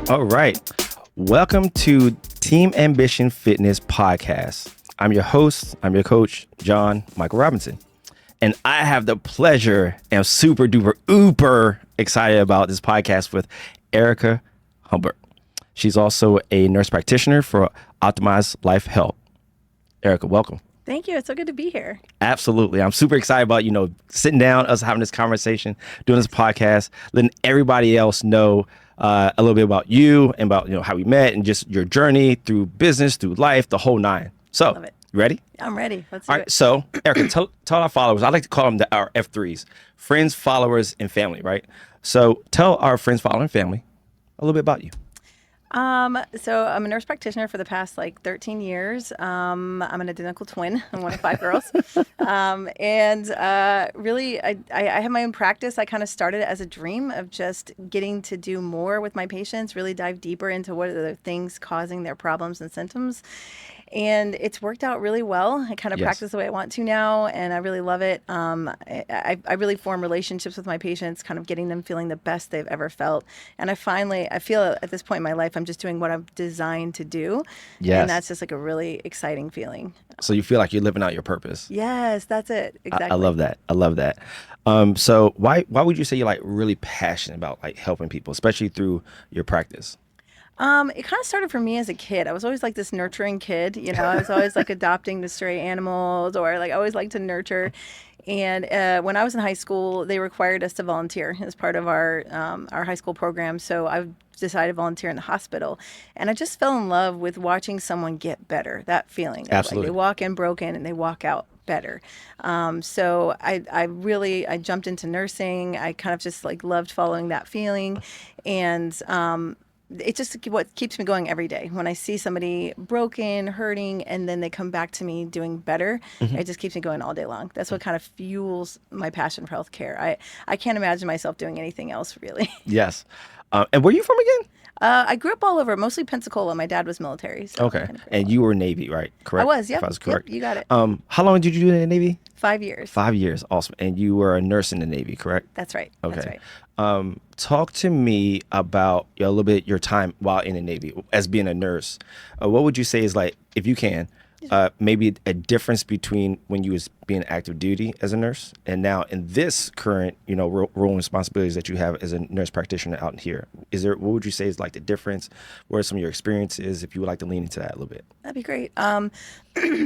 All right. Welcome to Team Ambition Fitness Podcast. I'm your host, I'm your coach, John Michael Robinson. And I have the pleasure and super duper uber excited about this podcast with Erica Humbert. She's also a nurse practitioner for Optimized Life Health. Erica, welcome. Thank you. It's so good to be here. Absolutely. I'm super excited about, sitting down, us having this conversation, doing this podcast, letting everybody else know a little bit about you and about, how we met and just your journey through business, through life, the whole nine. So, Love it. You ready? I'm ready. Let's do All it. right. So, Erica, tell our followers, I like to call them our F3s, friends, followers, and family, right? So tell our friends, followers, and family a little bit about you. So I'm a nurse practitioner for the past 13 years. I'm an identical twin. I'm one of 5 girls. Really, I have my own practice. I kind of started as a dream of just getting to do more with my patients, really dive deeper into what are the things causing their problems and symptoms. And it's worked out really well. I kind of practice the way I want to now, and I really love it. I really form relationships with my patients, kind of getting them feeling the best they've ever felt. And I feel at this point in my life, I'm just doing what I'm designed to do. Yes. And that's just a really exciting feeling. So you feel like you're living out your purpose. Yes, that's it. Exactly. I love that. So why would you say you're really passionate about helping people, especially through your practice? It kind of started for me as a kid. I was always this nurturing kid, I was always adopting the stray animals, or I always liked to nurture. And when I was in high school, they required us to volunteer as part of our high school program. So I decided to volunteer in the hospital, and I just fell in love with watching someone get better. That feeling, absolutely. They walk in broken and they walk out better. So I jumped into nursing. I kind of just loved following that feeling, and it's just what keeps me going every day. When I see somebody broken, hurting, and then they come back to me doing better, it just keeps me going all day long. That's what kind of fuels my passion for healthcare. I can't imagine myself doing anything else, really. Yes. And where are you from again? I grew up all over, mostly Pensacola. My dad was military. So okay. And you were Navy, right? Correct? I was, yeah. If I was correct. Yep, you got it. How long did you do in the Navy? 5 years. 5 years. Awesome. And you were a nurse in the Navy, correct? That's right. Okay. That's right. Talk to me about a little bit your time while in the Navy as being a nurse. What would you say is if you can, maybe a difference between when you was being active duty as a nurse and now in this current, role and responsibilities that you have as a nurse practitioner out here? What would you say is the difference? What are some of your experiences? If you would like to lean into that a little bit. That'd be great.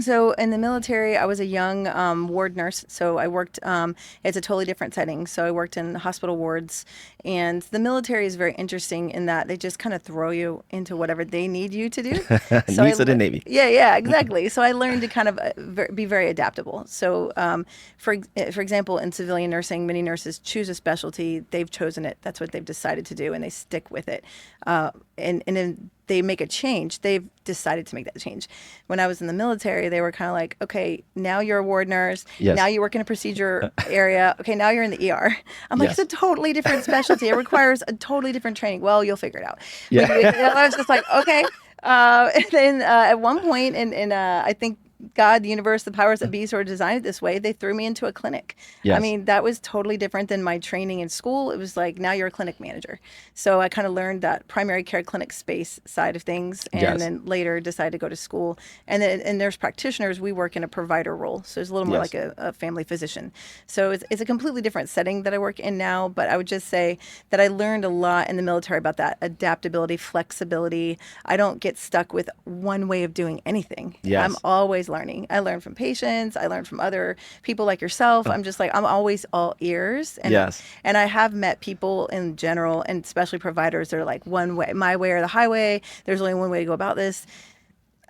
So in the military, I was a young ward nurse. So I worked, it's a totally different setting. So I worked in hospital wards, and the military is very interesting in that they just kind of throw you into whatever they need you to do. Needs of the Navy. Yeah, exactly. So I learned to kind of be very adaptable. So for example, in civilian nursing, many nurses choose a specialty. They've chosen it. That's what they've decided to do, and they stick with it. And then they make a change. They've decided to make that change. When I was in the military, they were kind of okay, now you're a ward nurse. Yes. Now you work in a procedure area. Okay, now you're in the ER. I'm yes. It's a totally different specialty. It requires a totally different training. Well, you'll figure it out. Yeah. I was just okay. And then at one point, and I think God, the universe, the powers that be sort of designed it this way, they threw me into a clinic. Yes. I mean, that was totally different than my training in school. It was now you're a clinic manager. So I kind of learned that primary care clinic space side of things, and then later decided to go to school. And then in nurse practitioners, we work in a provider role. So it's a little more like a family physician. So it's a completely different setting that I work in now. But I would just say that I learned a lot in the military about that adaptability, flexibility. I don't get stuck with one way of doing anything. Yes. I'm always learning. I learn from patients. I learn from other people like yourself. I'm just I'm always all ears. And, and I have met people in general, and especially providers that are one way, my way or the highway. There's only one way to go about this.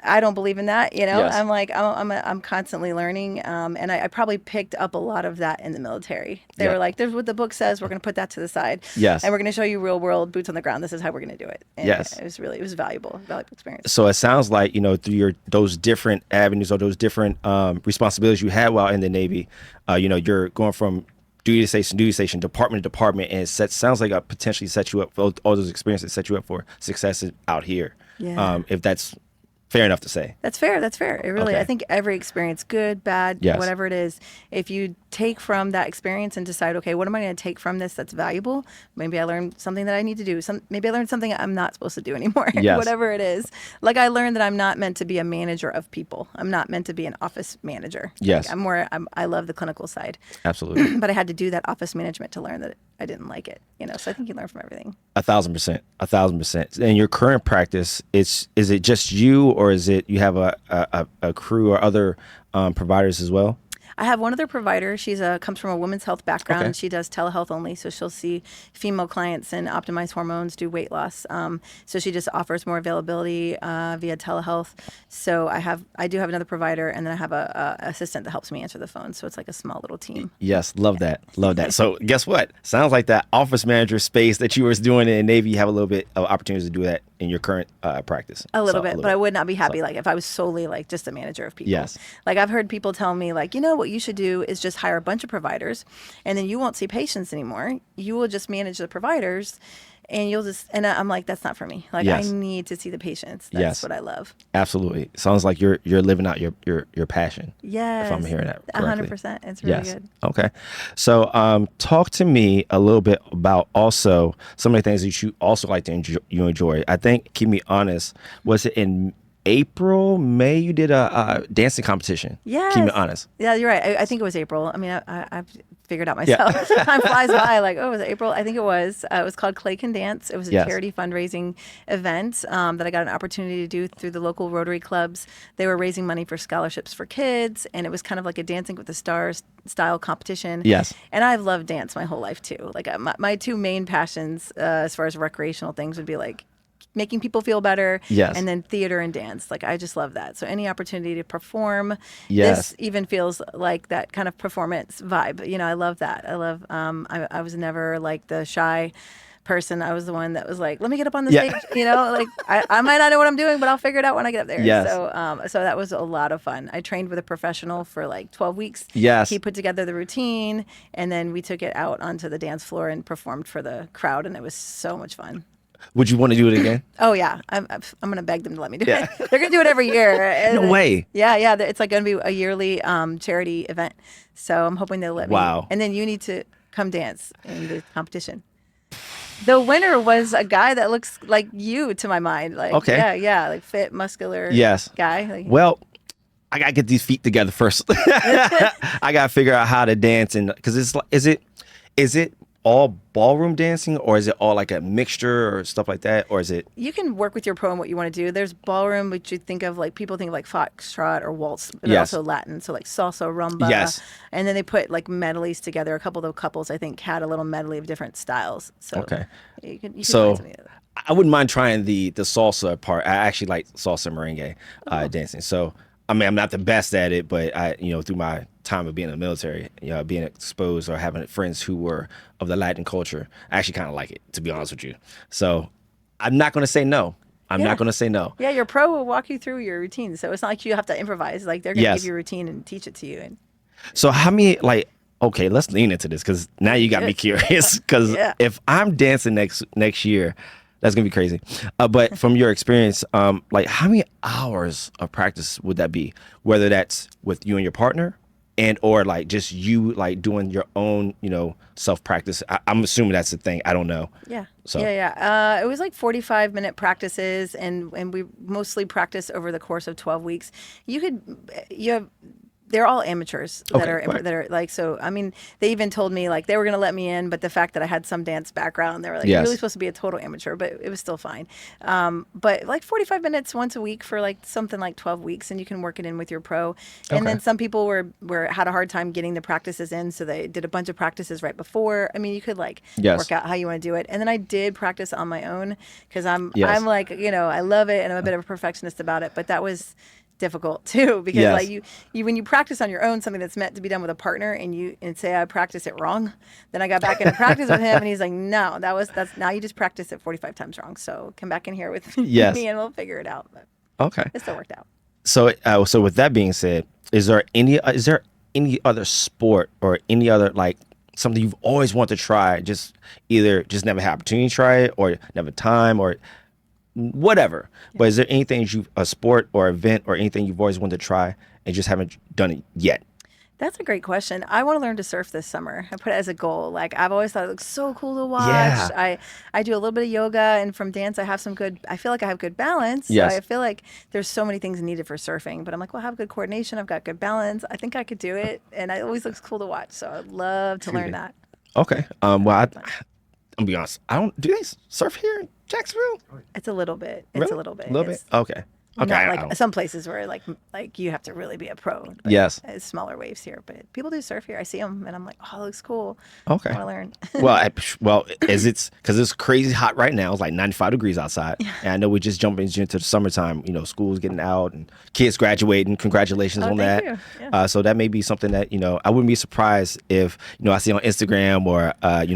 I don't believe in that, Yes. I'm constantly learning, and I probably picked up a lot of that in the military. They were there's what the book says. We're going to put that to the side, yes, and we're going to show you real world, boots on the ground. This is how we're going to do it. And yes, it was valuable experience. So it sounds like through those different avenues or those different responsibilities you had while in the Navy, you're going from duty station, department to department, and it sounds like it potentially set you up for all those experiences set you up for success out here. Yeah. If that's fair enough to say. That's fair. That's fair. It really, Okay. I think every experience, good, bad, Yes. whatever it is, if you take from that experience and decide, okay, what am I going to take from this that's valuable? Maybe I learned something that I need to do. Maybe I learned something I'm not supposed to do anymore. Yes. Whatever it is. Like I learned that I'm not meant to be a manager of people. I'm not meant to be an office manager. Yes. Like I love the clinical side. Absolutely. But I had to do that office management to learn that I didn't like it. So I think you learn from everything. 1,000%. 1,000%. In your current practice, is it just you, or is it you have a crew or other providers as well? I have one other provider. She's comes from a women's health background. Okay. She does telehealth only, so she'll see female clients and optimize hormones, do weight loss. So she just offers more availability via telehealth. So I do have another provider, and then I have a assistant that helps me answer the phone. So it's like a small little team. Yes, love that. Love that. So guess what? Sounds like that office manager space that you were doing in Navy, you have a little bit of opportunities to do that in your current practice. A little bit, but I would not be happy like if I was solely like just a manager of people. Yes. Like I've heard people tell me like, what you should do is just hire a bunch of providers, and then you won't see patients anymore. You will just manage the providers, and and I'm like, that's not for me. Like Yes. I need to see the patients. That's Yes. what I love. Absolutely. Sounds like you're living out your passion. Yes. If I'm hearing that correctly. 100%. It's really Yes. good. Okay. So talk to me a little bit about also some of the things that you also like to enjoy. I think, keep me honest, was it in April, May, you did a dancing competition? Yes. Keep me honest. Yeah, you're right. I think it was April. I mean, I've figured out myself. Time flies by. Like, was it April? I think it was. It was called Clay Can Dance. It was a Yes. charity fundraising event that I got an opportunity to do through the local Rotary clubs. They were raising money for scholarships for kids, and it was kind of like a Dancing with the Stars style competition. Yes. And I've loved dance my whole life too. Like my two main passions as far as recreational things would be like making people feel better, Yes. and then theater and dance. Like I just love that. So any opportunity to perform, Yes. this even feels like that kind of performance vibe. I love that. I love. I was never like the shy person. I was the one that was like, let me get up on the Yeah. stage. Like I might not know what I'm doing, but I'll figure it out when I get up there. Yes. So that was a lot of fun. I trained with a professional for like 12 weeks. Yes. He put together the routine, and then we took it out onto the dance floor and performed for the crowd, and it was so much fun. Would you want to do it again? Oh yeah, I'm gonna beg them to let me do it. They're gonna do it every year. No way. Yeah. It's like gonna be a yearly charity event. So I'm hoping they'll let me. Wow. And then you need to come dance in the competition. The winner was a guy that looks like you to my mind. Like Okay. yeah, like fit, muscular. Yes. Guy. Like, Well, I gotta get these feet together first. I gotta figure out how to dance, and because is it all ballroom dancing, or is it all like a mixture or stuff like that, or is it? you can work with your pro and what you want to do. There's ballroom, which you think of like people think of like foxtrot or waltz, but Yes. also Latin. So like salsa, rumba. Yes. And then they put like medleys together. A couple of the couples I think had a little medley of different styles. So Okay. you can So find something. I wouldn't mind trying the salsa part. I actually like salsa and merengue dancing. So I mean, I'm not the best at it, but I, through my time of being in the military, being exposed or having friends who were of the Latin culture, I actually kind of like it, to be honest with you. So I'm not going to say no. I'm Yeah. not going to say no. Yeah, your pro will walk you through your routine. So it's not like you have to improvise. Like they're going to Yes. give you a routine and teach it to you. And So how many, okay, let's lean into this, because now you got me curious, because Yeah. if I'm dancing next year, that's gonna be crazy. But from your experience, how many hours of practice would that be? Whether that's with you and your partner, and or just you doing your own, self practice. I'm assuming that's the thing. I don't know. Yeah. So- Yeah. It was like 45-minute practices, and we mostly practice over the course of 12 weeks. They're all amateurs that Okay, are right. that are like, so I mean, they even told me like they were going to let me in, but the fact that I had some dance background, they were like, Yes. you're really supposed to be a total amateur, but it was still fine. But like 45 minutes once a week for like something like 12 weeks, and you can work it in with your pro. And Okay. then some people had a hard time getting the practices in, so they did a bunch of practices right before. I mean, you could Yes. work out how you want to do it. And then I did practice on my own, because Yes. I'm like, I love it, and I'm a bit of a perfectionist about it, but that was difficult too, because Yes. you when you practice on your own something that's meant to be done with a partner, and say I practice it wrong, then I got back into practice with him, and he's like, no, that's now you just practice it 45 times wrong, so come back in here with Yes. me and we'll figure it out. But Okay. it still worked out. So with that being said, is there any other sport or any other something you've always wanted to try, just never had opportunity to try it, or never time, or whatever. But is there anything a sport or event or anything you've always wanted to try and just haven't done it yet? That's a great question. I want to learn to surf this summer. I put it as a goal. Like I've always thought it looks so cool to watch. Yeah. I do a little bit of yoga, and from dance I feel like I have good balance. So Yes. I feel like there's so many things needed for surfing, but I'm like, well, I have good coordination. I've got good balance. I think I could do it, and it always looks cool to watch. So I'd love to learn that. Okay. Well, I'm gonna be honest. I don't. Do they surf here in Jacksonville? It's a little bit. It's Really? a little bit. A little bit. It's Okay. Okay. not I like don't- some places where like you have to really be a pro. But Yes. it's smaller waves here, but people do surf here. I see them, and I'm like, oh, it looks cool. Okay. I want to learn. Well, as it's because it's crazy hot right now. It's like 95 degrees outside, and I know we just jumping into the summertime. You know, school's getting out and kids graduating. Congratulations on thank that. you. Yeah. So that may be something that I wouldn't be surprised if I see on Instagram or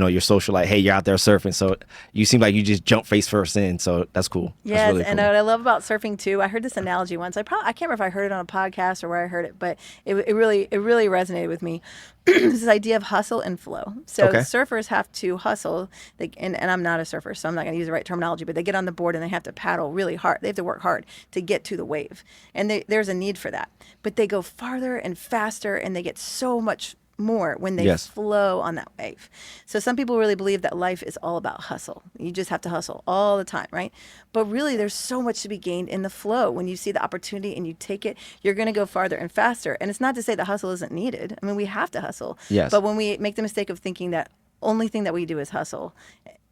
your social like, hey, you're out there surfing. So you seem like you just jump face first in. So that's cool. Yes, That's really and cool. what I love about surfing too, I heard this analogy once. I can't remember if I heard it on a podcast or where I heard it, but it really resonated with me. This idea of hustle and flow. So Okay. surfers have to hustle, and I'm not a surfer, so I'm not going to use the right terminology, but they get on the board and they have to paddle really hard. They have to work hard to get to the wave, and there's a need for that. But they go farther and faster, and they get so much more when they Yes. flow on that wave. So some people really believe that life is all about hustle. You just have to hustle all the time, right? But really there's so much to be gained in the flow. When you see the opportunity and you take it, you're going to go farther and faster. And it's not to say that hustle isn't needed. I mean, we have to hustle. Yes. But when we make the mistake of thinking that only thing that we do is hustle,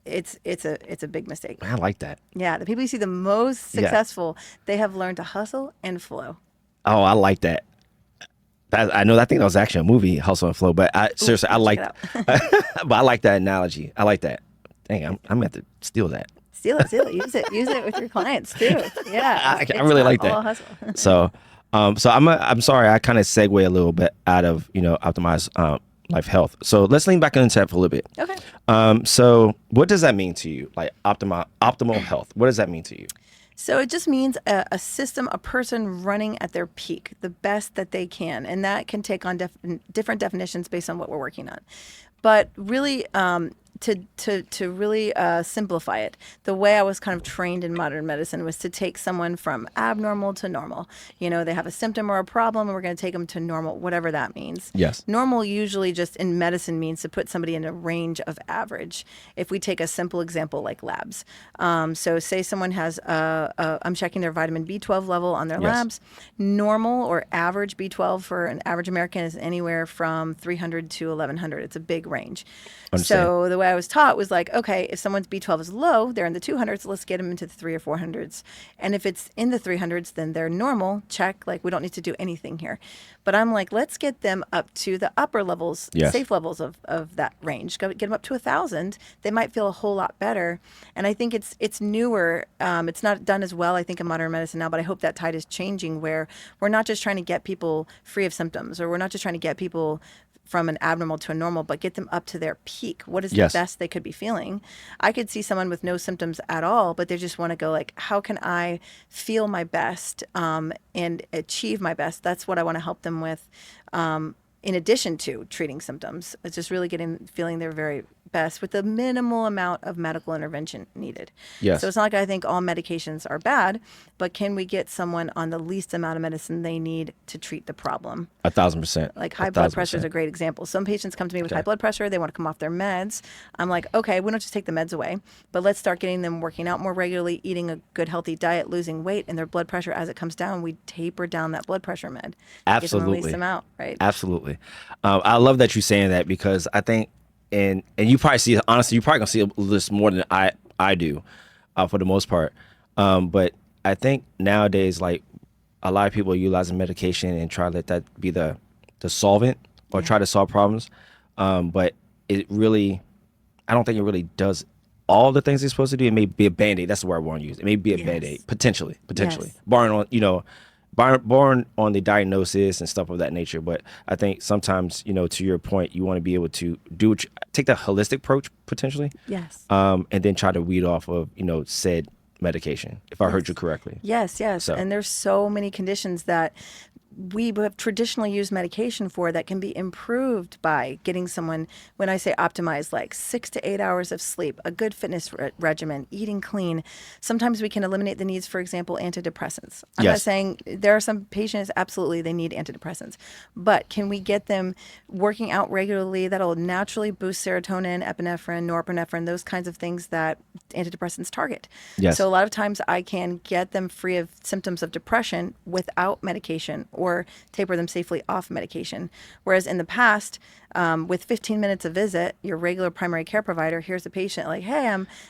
it's a big mistake. I like that. Yeah, the people you see the most Yeah. successful, they have learned to hustle and flow. Oh, I like that. I think that was actually a movie, Hustle and Flow. But seriously, I like, check but I like that analogy. I like that. Dang, I'm gonna have to steal that. Steal it. Use it with your clients too. Yeah, I it's really not like that. all hustle. So, I'm sorry. I kind of segue a little bit out of optimize life health. So let's lean back into that for a little bit. Okay. So what does that mean to you? Like optimal health. What does that mean to you? So it just means a system, a person running at their peak, the best that they can. And that can take on different definitions based on what we're working on. But really, to really simplify it, the way I was kind of trained in modern medicine was to take someone from abnormal to normal. They have a symptom or a problem, and we're going to take them to normal, whatever that means. Yes. Normal usually just in medicine means to put somebody in a range of average. If we take a simple example like labs. So say someone has, I'm checking their vitamin B12 level on their Yes. labs. Normal or average B12 for an average American is anywhere from 300 to 1100. It's a big range. Understand. So the way I was taught was like, okay, if someone's B12 is low, they're in the 200s, let's get them into the 3 or 400s. And if it's in the 300s, then they're normal, check, like we don't need to do anything here. But I'm like, let's get them up to the upper levels, Yes. safe levels of that range. Get them up to 1,000. They might feel a whole lot better. And I think it's newer. It's not done as well, I think, in modern medicine now, but I hope that tide is changing where we're not just trying to get people free of symptoms, or we're not just trying to get people from an abnormal to a normal, but get them up to their peak. What is Yes. the best they could be feeling? I could see someone with no symptoms at all, but they just want to go like, how can I feel my best and achieve my best? That's what I want to help them with. In addition to treating symptoms, it's just really feeling their very best with the minimal amount of medical intervention needed. Yes. So it's not like I think all medications are bad, but can we get someone on the least amount of medicine they need to treat the problem? 1,000%. Like high blood pressure is a great example. Some patients come to me with high blood pressure. They want to come off their meds. I'm like, okay, we don't just take the meds away, but let's start getting them working out more regularly, eating a good, healthy diet, losing weight, and their blood pressure, as it comes down, we taper down that blood pressure med. Absolutely. Release them out, right? Absolutely. I love that you're saying that because I think, and you probably see, honestly, you're probably gonna see this more than I do, for the most part. But I think nowadays, like a lot of people are utilizing medication and try to let that be the solvent or try to solve problems. But it really, I don't think it really does all the things it's supposed to do. It may be a Band-Aid. That's the word I want to use. It may be a Yes. Band-Aid, potentially, Yes. barring on, born on the diagnosis and stuff of that nature. But I think sometimes, to your point, you want to be able to take that holistic approach potentially, Yes. and then try to weed off of, said medication, if I heard you correctly. Yes. So- And there's so many conditions that we have traditionally used medication for that can be improved by getting someone, when I say optimize, like 6 to 8 hours of sleep, a good fitness regimen, eating clean. Sometimes we can eliminate the needs, for example, antidepressants. I'm not Yes. saying there are some patients, absolutely, they need antidepressants, but can we get them working out regularly that'll naturally boost serotonin, epinephrine, norepinephrine, those kinds of things that antidepressants target. So Yes. a lot of times I can get them free of symptoms of depression without medication or taper them safely off medication. Whereas in the past, with 15 minutes a visit, your regular primary care provider, here's a patient like, hey,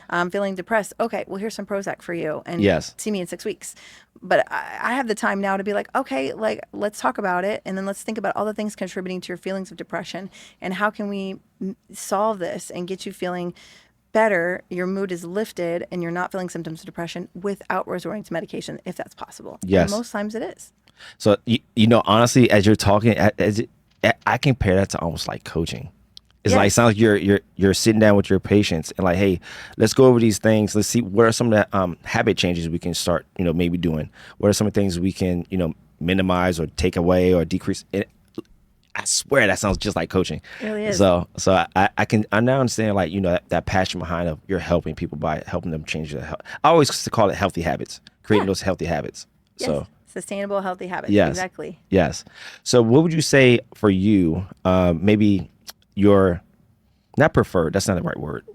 I'm feeling depressed. Okay, well, here's some Prozac for you and Yes. see me in 6 weeks. But I have the time now to be like, okay, like let's talk about it. And then let's think about all the things contributing to your feelings of depression and how can we solve this and get you feeling better, your mood is lifted, and you're not feeling symptoms of depression without resorting to medication if that's possible. And Yes. most times it is. So honestly, as you're talking, I compare that to almost like coaching. It's like it Yes. sounds like you're sitting down with your patients and like, hey, let's go over these things. Let's see what are some of the habit changes we can start, maybe doing. What are some of the things we can, minimize or take away or decrease. I swear that sounds just like coaching. It really is. So I now understand like that passion behind of you're helping people by helping them change their health. I always used to call it healthy habits, creating Yeah. those healthy habits. Yes. So Sustainable, healthy habits. yes, Exactly. yes. So what would you say for you? Maybe your not preferred. That's not the right word.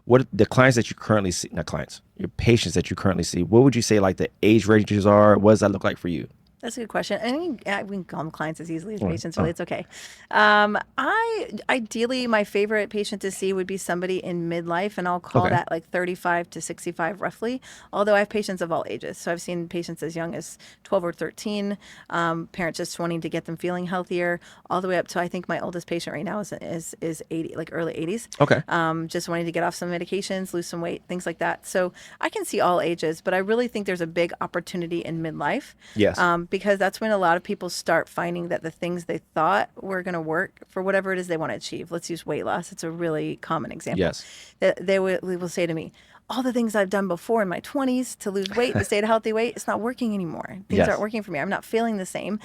What the clients that you currently see, not clients, your patients that you currently see. What would you say like the age ranges are? What does that look like for you? That's a good question. I mean, yeah, we can call them clients as easily as patients. Really, Oh, it's okay. I ideally, my favorite patient to see would be somebody in midlife, and I'll call okay. that like 35 to 65, roughly. Although I have patients of all ages, so I've seen patients as young as 12 or 13, parents just wanting to get them feeling healthier, all the way up to I think my oldest patient right now is 80, like early 80s, Okay. just wanting to get off some medications, lose some weight, things like that. So I can see all ages, but I really think there's a big opportunity in midlife, Yes. because that's when a lot of people start finding that the things they thought were going to work for whatever it is they want to achieve. Let's use weight loss. It's a really common example. Yes. That they will say to me, all the things I've done before in my 20s to lose weight, to stay at a healthy weight, it's not working anymore. Things aren't Yes. working for me. I'm not feeling the same,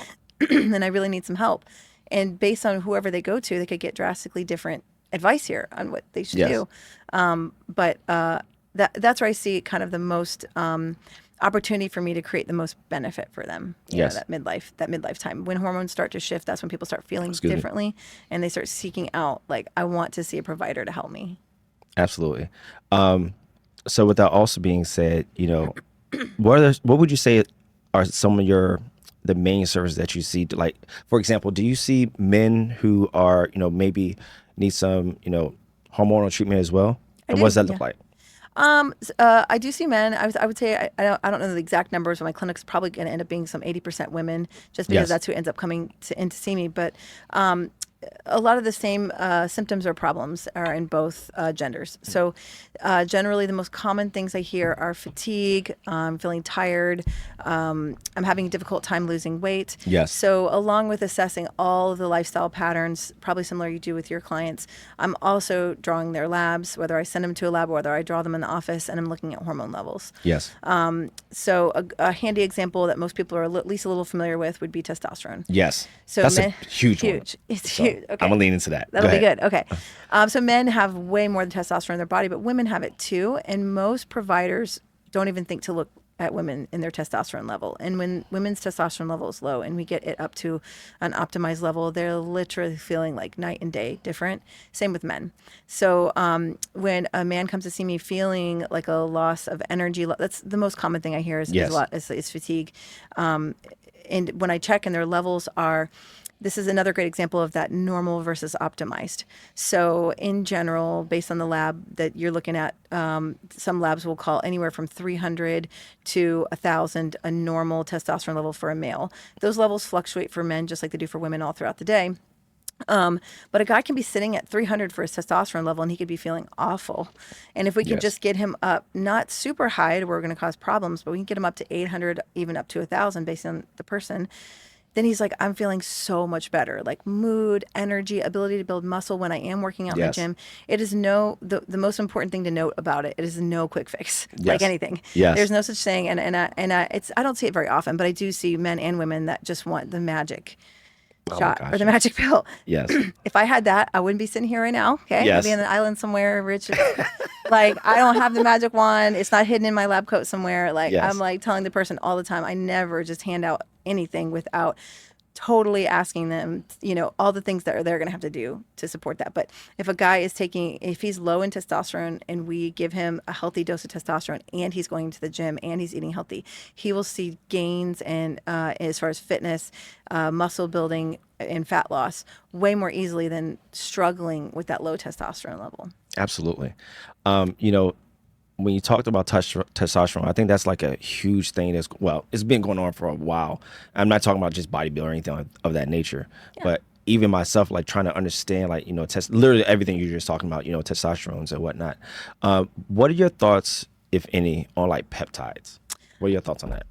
and I really need some help. And based on whoever they go to, they could get drastically different advice here on what they should Yes. do. But that's where I see kind of the most opportunity for me to create the most benefit for them. Yes. That midlife time. When hormones start to shift, that's when people start feeling Excuse me. differently, and they start seeking out, like, I want to see a provider to help me. Absolutely. So with that also being said, what would you say are some of the main services that you see? Like, for example, do you see men who are, maybe need some, hormonal treatment as well? I And what does do, that look yeah. like? I do see men. I would say I don't know the exact numbers, but my clinic's probably going to end up being some 80% women, just because Yes. that's who ends up coming in to see me. But a lot of the same symptoms or problems are in both genders. So generally, the most common things I hear are fatigue, feeling tired, I'm having a difficult time losing weight. Yes. So along with assessing all of the lifestyle patterns, probably similar you do with your clients, I'm also drawing their labs, whether I send them to a lab or whether I draw them in the office, and I'm looking at hormone levels. Yes. So a handy example that most people are at least a little familiar with would be testosterone. Yes. So That's men, a huge one. It's So huge. Okay. I'm gonna lean into that. That'll Go be ahead. good. Okay. So men have way more than testosterone in their body, but women have it too. And most providers don't even think to look at women in their testosterone level. And when women's testosterone level is low and we get it up to an optimized level, they're literally feeling like night and day different. Same with men. So when a man comes to see me feeling like a loss of energy, that's the most common thing I hear Yes. is fatigue. And when I check and their levels are, this is another great example of that normal versus optimized. So in general, based on the lab that you're looking at, some labs will call anywhere from 300 to 1,000 a normal testosterone level for a male. Those levels fluctuate for men just like they do for women all throughout the day. But a guy can be sitting at 300 for his testosterone level and he could be feeling awful. And if we can Yes. just get him up, not super high to where we're going to cause problems, but we can get him up to 800, even up to 1,000 based on the person. then he's like, I'm feeling so much better. Like mood, energy, ability to build muscle when I am working out in the Yes. gym. It is the most important thing to note about it. It is no quick fix, like Yes. anything. There's Yes. no such thing. I don't see it very often, but I do see men and women that just want the magic Oh my shot or gosh. the Yes. magic pill. Yes. If I had that, I wouldn't be sitting here right now. Okay. I'd be Yes. on an island somewhere rich. Like I don't have the magic wand. It's not hidden in my lab coat somewhere. Like I'm Yes. like telling the person all the time, I never just hand out anything without totally asking them, all the things that they're going to have to do to support that. But if a guy is if he's low in testosterone and we give him a healthy dose of testosterone and he's going to the gym and he's eating healthy, he will see gains and as far as fitness, muscle building and fat loss way more easily than struggling with that low testosterone level. Absolutely. When you talked about testosterone, I think that's like a huge thing. It's been going on for a while. I'm not talking about just bodybuilding or anything of that nature, but even myself, like trying to understand, like, literally everything you're just talking about, testosterones and whatnot. What are your thoughts, if any, on like peptides? What are your thoughts on that?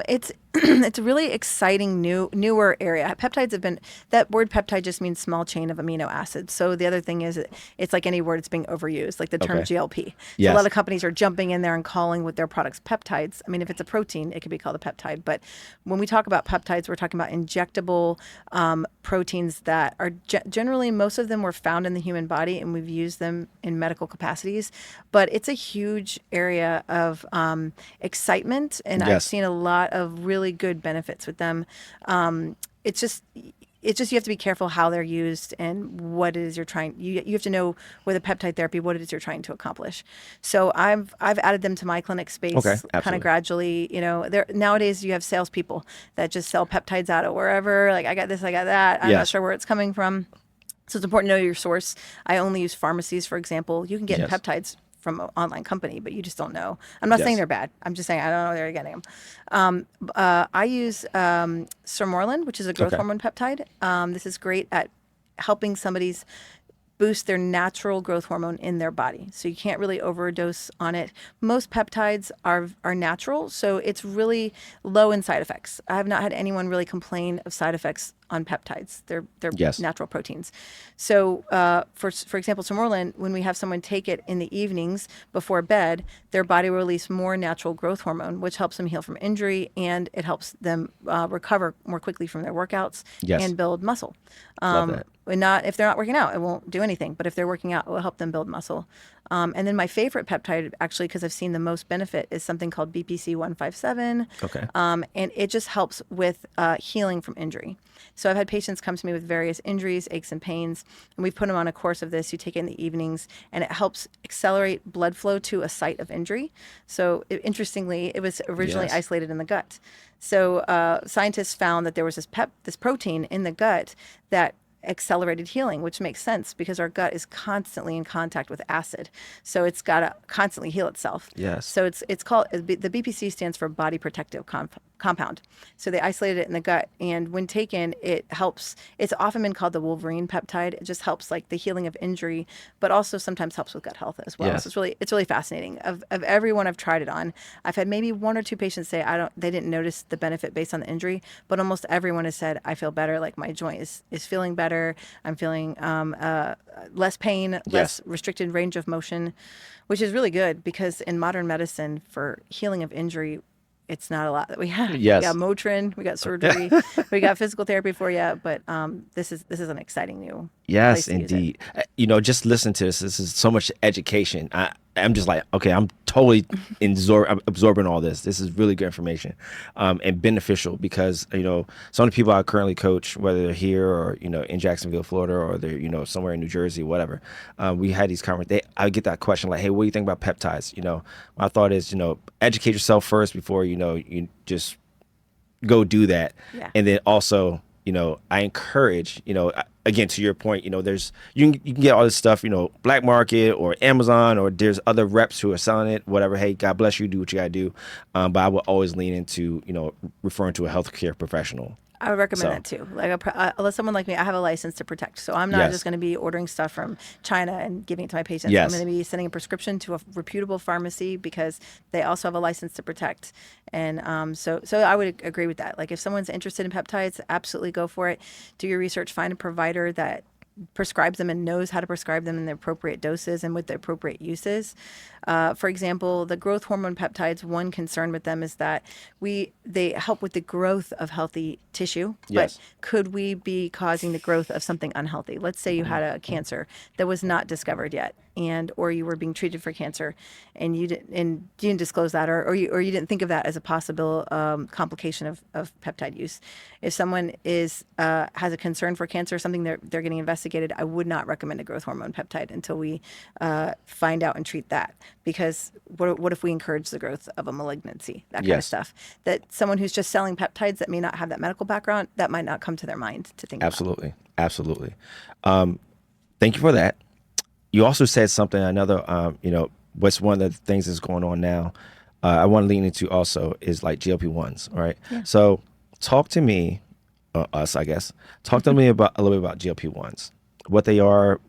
It's it's a really exciting newer area. Peptides have been, that word peptide just means small chain of amino acids. So the other thing is it's like any word, it's being overused, like the term Okay. GLP. So a Yes. lot of companies are jumping in there and calling with their products peptides. I mean, if it's a protein, it could be called a peptide. But when we talk about peptides, we're talking about injectable proteins that are generally, most of them were found in the human body and we've used them in medical capacities. But it's a huge area of excitement. And I've Yes. seen a lot of really good benefits with them. It's just you have to be careful how they're used and what it is you're trying. You have to know with a peptide therapy what it is you're trying to accomplish. So I've added them to my clinic space Okay, kind absolutely. of gradually. There nowadays you have salespeople that just sell peptides out of wherever. Like I got this, I got that. I'm not Yes. sure where it's coming from. So it's important to know your source. I only use pharmacies, for example. You can get Yes. peptides from an online company, but you just don't know. I'm not saying Yes. they're bad. I'm just saying I don't know where they're getting them. I use Sermorelin, which is a growth Okay. hormone peptide. This is great at helping somebody's boost their natural growth hormone in their body. So you can't really overdose on it. Most peptides are natural, so it's really low in side effects. I have not had anyone really complain of side effects on peptides. They're Yes. natural proteins. So for example, Sermorelin, when we have someone take it in the evenings before bed, their body will release more natural growth hormone, which helps them heal from injury and it helps them recover more quickly from their workouts Yes. and build muscle. Love that. If they're not working out, it won't do anything. But if they're working out, it will help them build muscle. And then my favorite peptide, actually, because I've seen the most benefit, is something called BPC 157. Okay. And it just helps with healing from injury. So I've had patients come to me with various injuries, aches and pains, and we've put them on a course of this. You take it in the evenings, and it helps accelerate blood flow to a site of injury. So interestingly, it was originally Yes. isolated in the gut. So scientists found that there was this protein in the gut that accelerated healing, which makes sense because our gut is constantly in contact with acid. So it's got to constantly heal itself. Yes. So it's called, the BPC stands for body protective compound. So they isolated it in the gut, and when taken, it helps. It's often been called the Wolverine peptide. It just helps like the healing of injury, but also sometimes helps with gut health as well. Yes. So it's really fascinating. Of everyone I've tried it on, I've had maybe one or two patients say they didn't notice the benefit based on the injury, but almost everyone has said, I feel better. Like my joint is feeling better. I'm feeling less pain, Yes. less restricted range of motion, which is really good because in modern medicine for healing of injury, it's not a lot that we have. Yes. We got Motrin, we got surgery, we got physical therapy for you, but this is an exciting new Yes, place to use it. indeed. Just listen to this. This is so much education. I'm just like, okay, I'm totally I'm absorbing all this. This is really good information and beneficial because, some of the people I currently coach, whether they're here or, in Jacksonville, Florida, or they're, somewhere in New Jersey, whatever, we had these conversations. I get that question like, hey, what do you think about peptides? My thought is, educate yourself first before, you just go do that. Yeah. And then also, I encourage, again, to your point, there's, you can get all this stuff, black market or Amazon, or there's other reps who are selling it, whatever. Hey, God bless you, do what you gotta do. But I will always lean into, referring to a healthcare professional. I would recommend So that too. Like, unless someone like me, I have a license to protect, so I'm not just yes, going to be ordering stuff from China and giving it to my patients. I'm going yes, to be sending a prescription to a reputable pharmacy because they also have a license to protect. And so I would agree with that. Like, if someone's interested in peptides, absolutely go for it. Do your research, find a provider that prescribes them and knows how to prescribe them in the appropriate doses and with the appropriate uses. For example, the growth hormone peptides, one concern with them is that they help with the growth of healthy tissue, but yes, could we be causing the growth of something unhealthy? Let's say you had a cancer that was not discovered yet, and or you were being treated for cancer, and you didn't disclose that, or you didn't think of that as a possible complication of peptide use. If someone has a concern for cancer, something they're getting investigated, I would not recommend a growth hormone peptide until we find out and treat that. Because what if we encourage the growth of a malignancy, that kind of yes, stuff? That someone who's just selling peptides that may not have that medical background, that might not come to their mind to think about. absolutely, absolutely. Thank you for that. You also said something, another, what's one of the things that's going on now. I want to lean into also is like GLP-1s, right? Yeah. So talk to me, us, I guess. Talk to me about a little bit about GLP-1s, what they are,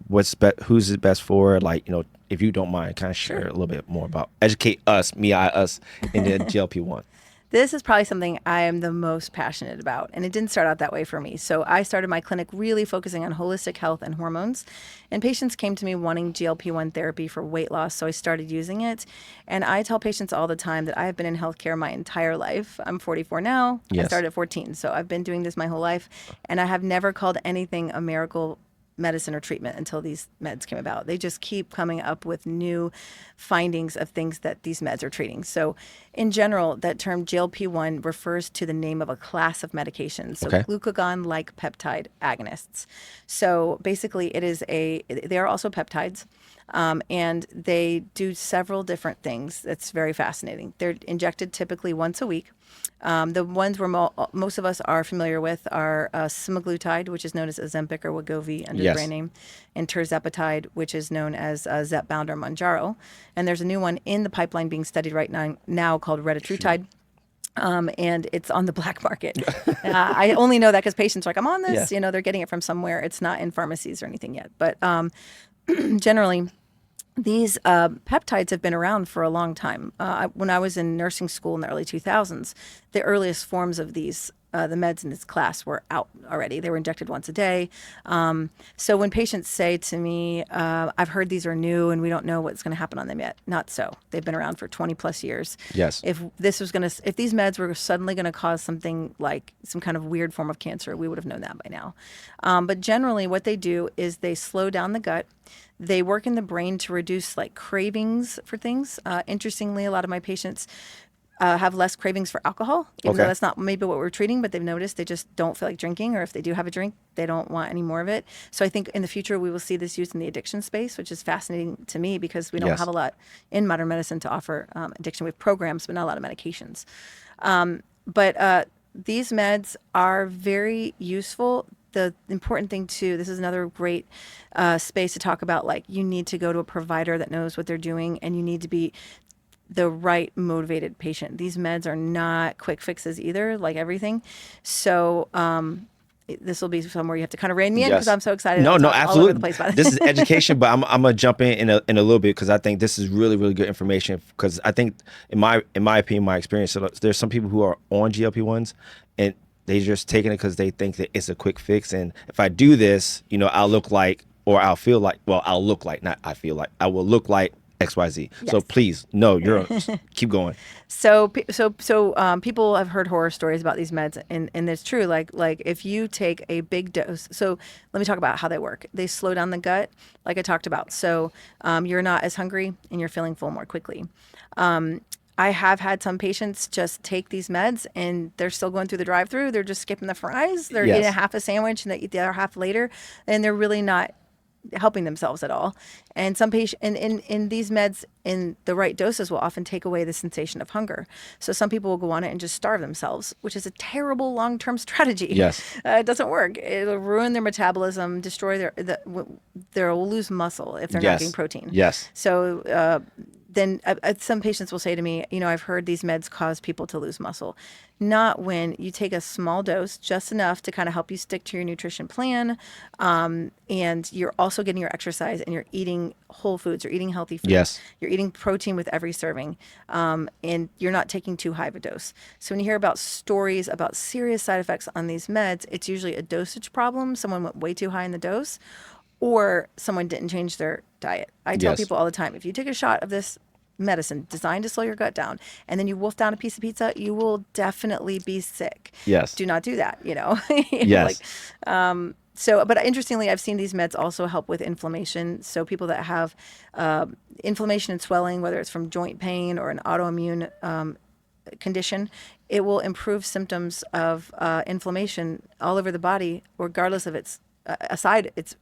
who's it best for, like, if you don't mind, kind of share a little bit more about, educate us, us, in the GLP-1. This is probably something I am the most passionate about, and it didn't start out that way for me. So I started my clinic really focusing on holistic health and hormones, and patients came to me wanting GLP-1 therapy for weight loss, so I started using it. And I tell patients all the time that I have been in healthcare my entire life. I'm 44 now. I Yes. started at 14, so I've been doing this my whole life, and I have never called anything a miracle medicine or treatment until these meds came about. They just keep coming up with new findings of things that these meds are treating. So in general, that term GLP-1 refers to the name of a class of medications. So Okay. glucagon-like peptide agonists. So basically they are also peptides. And they do several different things. That's very fascinating. They're injected typically once a week. The ones most of us are familiar with are semaglutide, which is known as Ozempic or Wegovy under the Yes. brand name, and tirzepatide, which is known as Zepbound or Mounjaro. And there's a new one in the pipeline being studied right now called retatrutide. And it's on the black market. I only know that because patients are like, I'm on this. Yeah. They're getting it from somewhere. It's not in pharmacies or anything yet. But generally, these peptides have been around for a long time. When I was in nursing school in the early 2000s, the earliest forms of these, the meds in this class, were out already. They were injected once a day. So when patients say to me, I've heard these are new and we don't know what's going to happen on them yet, not so. They've been around for 20 plus years. Yes. If these meds were suddenly going to cause something like some kind of weird form of cancer, we would have known that by now. But generally what they do is they slow down the gut. They work in the brain to reduce like cravings for things. Interestingly, a lot of my patients have less cravings for alcohol, even though Okay. that's not maybe what we're treating, but they've noticed they just don't feel like drinking, or if they do have a drink, they don't want any more of it. So I think in the future we will see this used in the addiction space, which is fascinating to me because we don't Yes. have a lot in modern medicine to offer addiction. We have programs, but not a lot of medications. But these meds are very useful. The important thing too, this is another great space to talk about, like you need to go to a provider that knows what they're doing, and you need to be the right motivated patient. These meds are not quick fixes either, like everything. So this will be somewhere you have to kind of rein me in because Yes. I'm so excited. No, I'll no, talk all over the absolutely. place about it. This is education, but I'm gonna jump in a little bit because I think this is really, really good information. Because I think, in my opinion, my experience, so there's some people who are on GLP-1s and they just taking it because they think that it's a quick fix, and if I do this, I'll look like, or I'll feel like, well, I'll look like, not I feel like, I will look like XYZ. So Yes. please, no, keep going. So people have heard horror stories about these meds, and it's true. Like if you take a big dose. So let me talk about how they work. They slow down the gut, like I talked about. So you're not as hungry and you're feeling full more quickly. I have had some patients just take these meds and they're still going through the drive-through. They're just skipping the fries. They're Yes. eating a half a sandwich and they eat the other half later, and they're really not helping themselves at all. And some patient in these meds in the right doses will often take away the sensation of hunger. So some people will go on it and just starve themselves, which is a terrible long-term strategy. Yes. It doesn't work. It'll ruin their metabolism, destroy they'll lose muscle if they're not Yes. getting protein. Yes. So then some patients will say to me, I've heard these meds cause people to lose muscle. Not when you take a small dose, just enough to kind of help you stick to your nutrition plan. And you're also getting your exercise and you're eating whole foods, you're eating healthy foods. Yes. You're eating protein with every serving. And you're not taking too high of a dose. So when you hear about stories about serious side effects on these meds, it's usually a dosage problem. Someone went way too high in the dose, or someone didn't change their diet. I tell Yes. people all the time, if you take a shot of this medicine designed to slow your gut down and then you wolf down a piece of pizza, you will definitely be sick. Yes. Do not do that, Yes. But interestingly, I've seen these meds also help with inflammation. So people that have inflammation and swelling, whether it's from joint pain or an autoimmune condition, it will improve symptoms of inflammation all over the body, regardless of its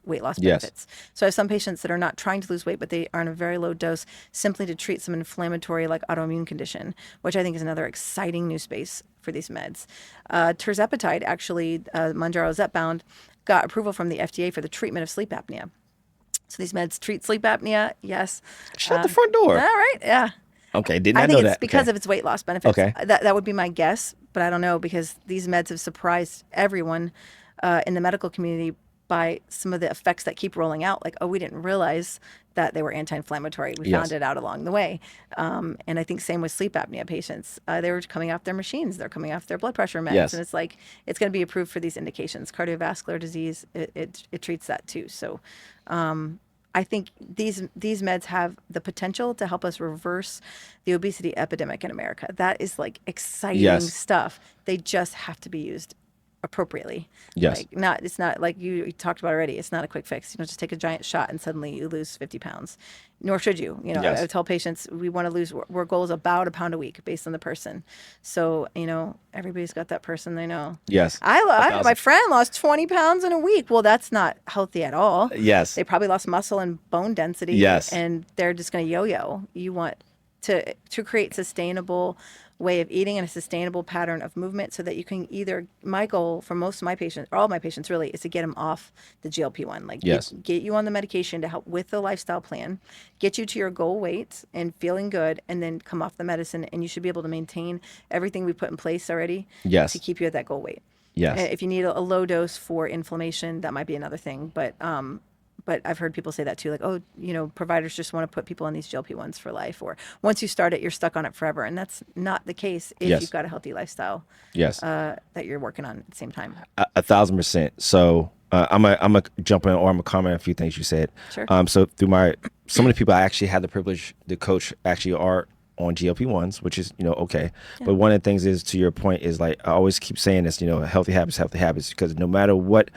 weight loss Yes. benefits. So I have some patients that are not trying to lose weight, but they are on a very low dose simply to treat some inflammatory like autoimmune condition, which I think is another exciting new space for these meds. Tirzepatide, actually, Mounjaro Zepbound, got approval from the FDA for the treatment of sleep apnea. So these meds treat sleep apnea, yes. Shut the front door. All right, yeah. Okay, did I not think know it's that. because Okay. of its weight loss benefits. Okay. That would be my guess, but I don't know because these meds have surprised everyone in the medical community by some of the effects that keep rolling out. Like, oh, we didn't realize that they were anti-inflammatory. We Yes. found it out along the way. And I think same with sleep apnea patients. They were coming off their machines. They're coming off their blood pressure meds. Yes. And it's like, it's going to be approved for these indications. Cardiovascular disease, it treats that too. So I think these meds have the potential to help us reverse the obesity epidemic in America. That is like exciting Yes. stuff. They just have to be used appropriately. Yes. It's not like you talked about already. It's not a quick fix. Just take a giant shot and suddenly you lose 50 pounds. Nor should you. Yes. I tell patients we want to lose. Our goal is about a pound a week based on the person. So everybody's got that person they know. Yes. My friend lost 20 pounds in a week. Well, that's not healthy at all. Yes. They probably lost muscle and bone density. Yes. And they're just going to yo-yo. You want to create sustainable way of eating and a sustainable pattern of movement so that you can my goal for most of my patients, or all my patients really, is to get them off the GLP-1. Like Yes. get you on the medication to help with the lifestyle plan, get you to your goal weight and feeling good, and then come off the medicine, and you should be able to maintain everything we put in place already Yes. to keep you at that goal weight. Yes. If you need a low dose for inflammation, that might be another thing. But I've heard people say that too, like, oh, providers just want to put people on these GLP-1s for life, or once you start it, you're stuck on it forever. And that's not the case if Yes. you've got a healthy lifestyle Yes. that you're working on at the same time. 1,000%. So I'm a jump in, or I'm a comment on a few things you said. Sure. So through some of the people I actually had the privilege to coach actually are on GLP-1s, which is okay. Yeah. But one of the things is, to your point, is like I always keep saying this, healthy habits, because no matter what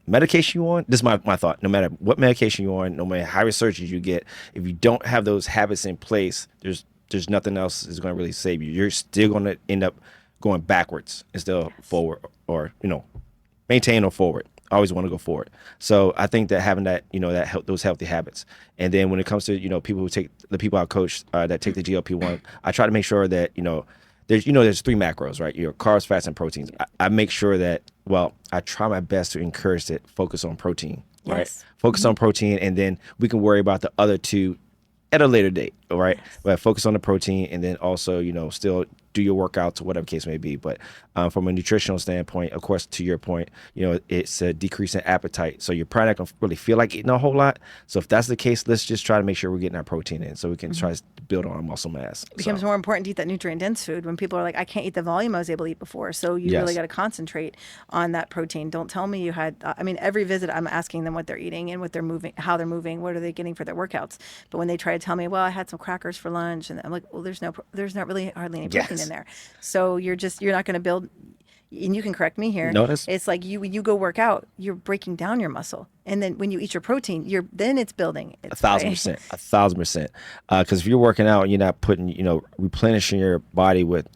medication you're on, this is my thought. No matter what medication you're on, no matter how researches you get, if you don't have those habits in place, there's nothing else is going to really save you. You're still going to end up going backwards instead of forward, or maintain or forward. I always want to go forward. So I think that having that, those healthy habits. And then when it comes to, people who take the people I coach that take the GLP-1, I try to make sure that, there's 3 macros, right? Carbs, fats, and proteins. I make sure that, I try my best to encourage that focus on protein, right? Yes. Focus on protein, and then we can worry about the other 2 at a later date, all right? Yes. But focus on the protein, and then also, still do your workouts, whatever case may be. But from a nutritional standpoint, of course, to your point, it's a decrease in appetite. So you're probably not going to really feel like eating a whole lot. So if that's the case, let's just try to make sure we're getting our protein in so we can try to build on our muscle mass. It becomes more important to eat that nutrient-dense food when people are like, I can't eat the volume I was able to eat before. So you Yes. really got to concentrate on that protein. Don't tell me you had, every visit I'm asking them what they're eating and what they're moving, how they're moving, what are they getting for their workouts. But when they try to tell me, well, I had some crackers for lunch, and I'm like, well, there's not really hardly any protein Yes. in there. So you're not going to build, and you can correct me here. Notice. It's like when you go work out, you're breaking down your muscle. And then when you eat your protein, then it's building. It's 1,000%. 1,000%. Because if you're working out and you're not putting, replenishing your body with,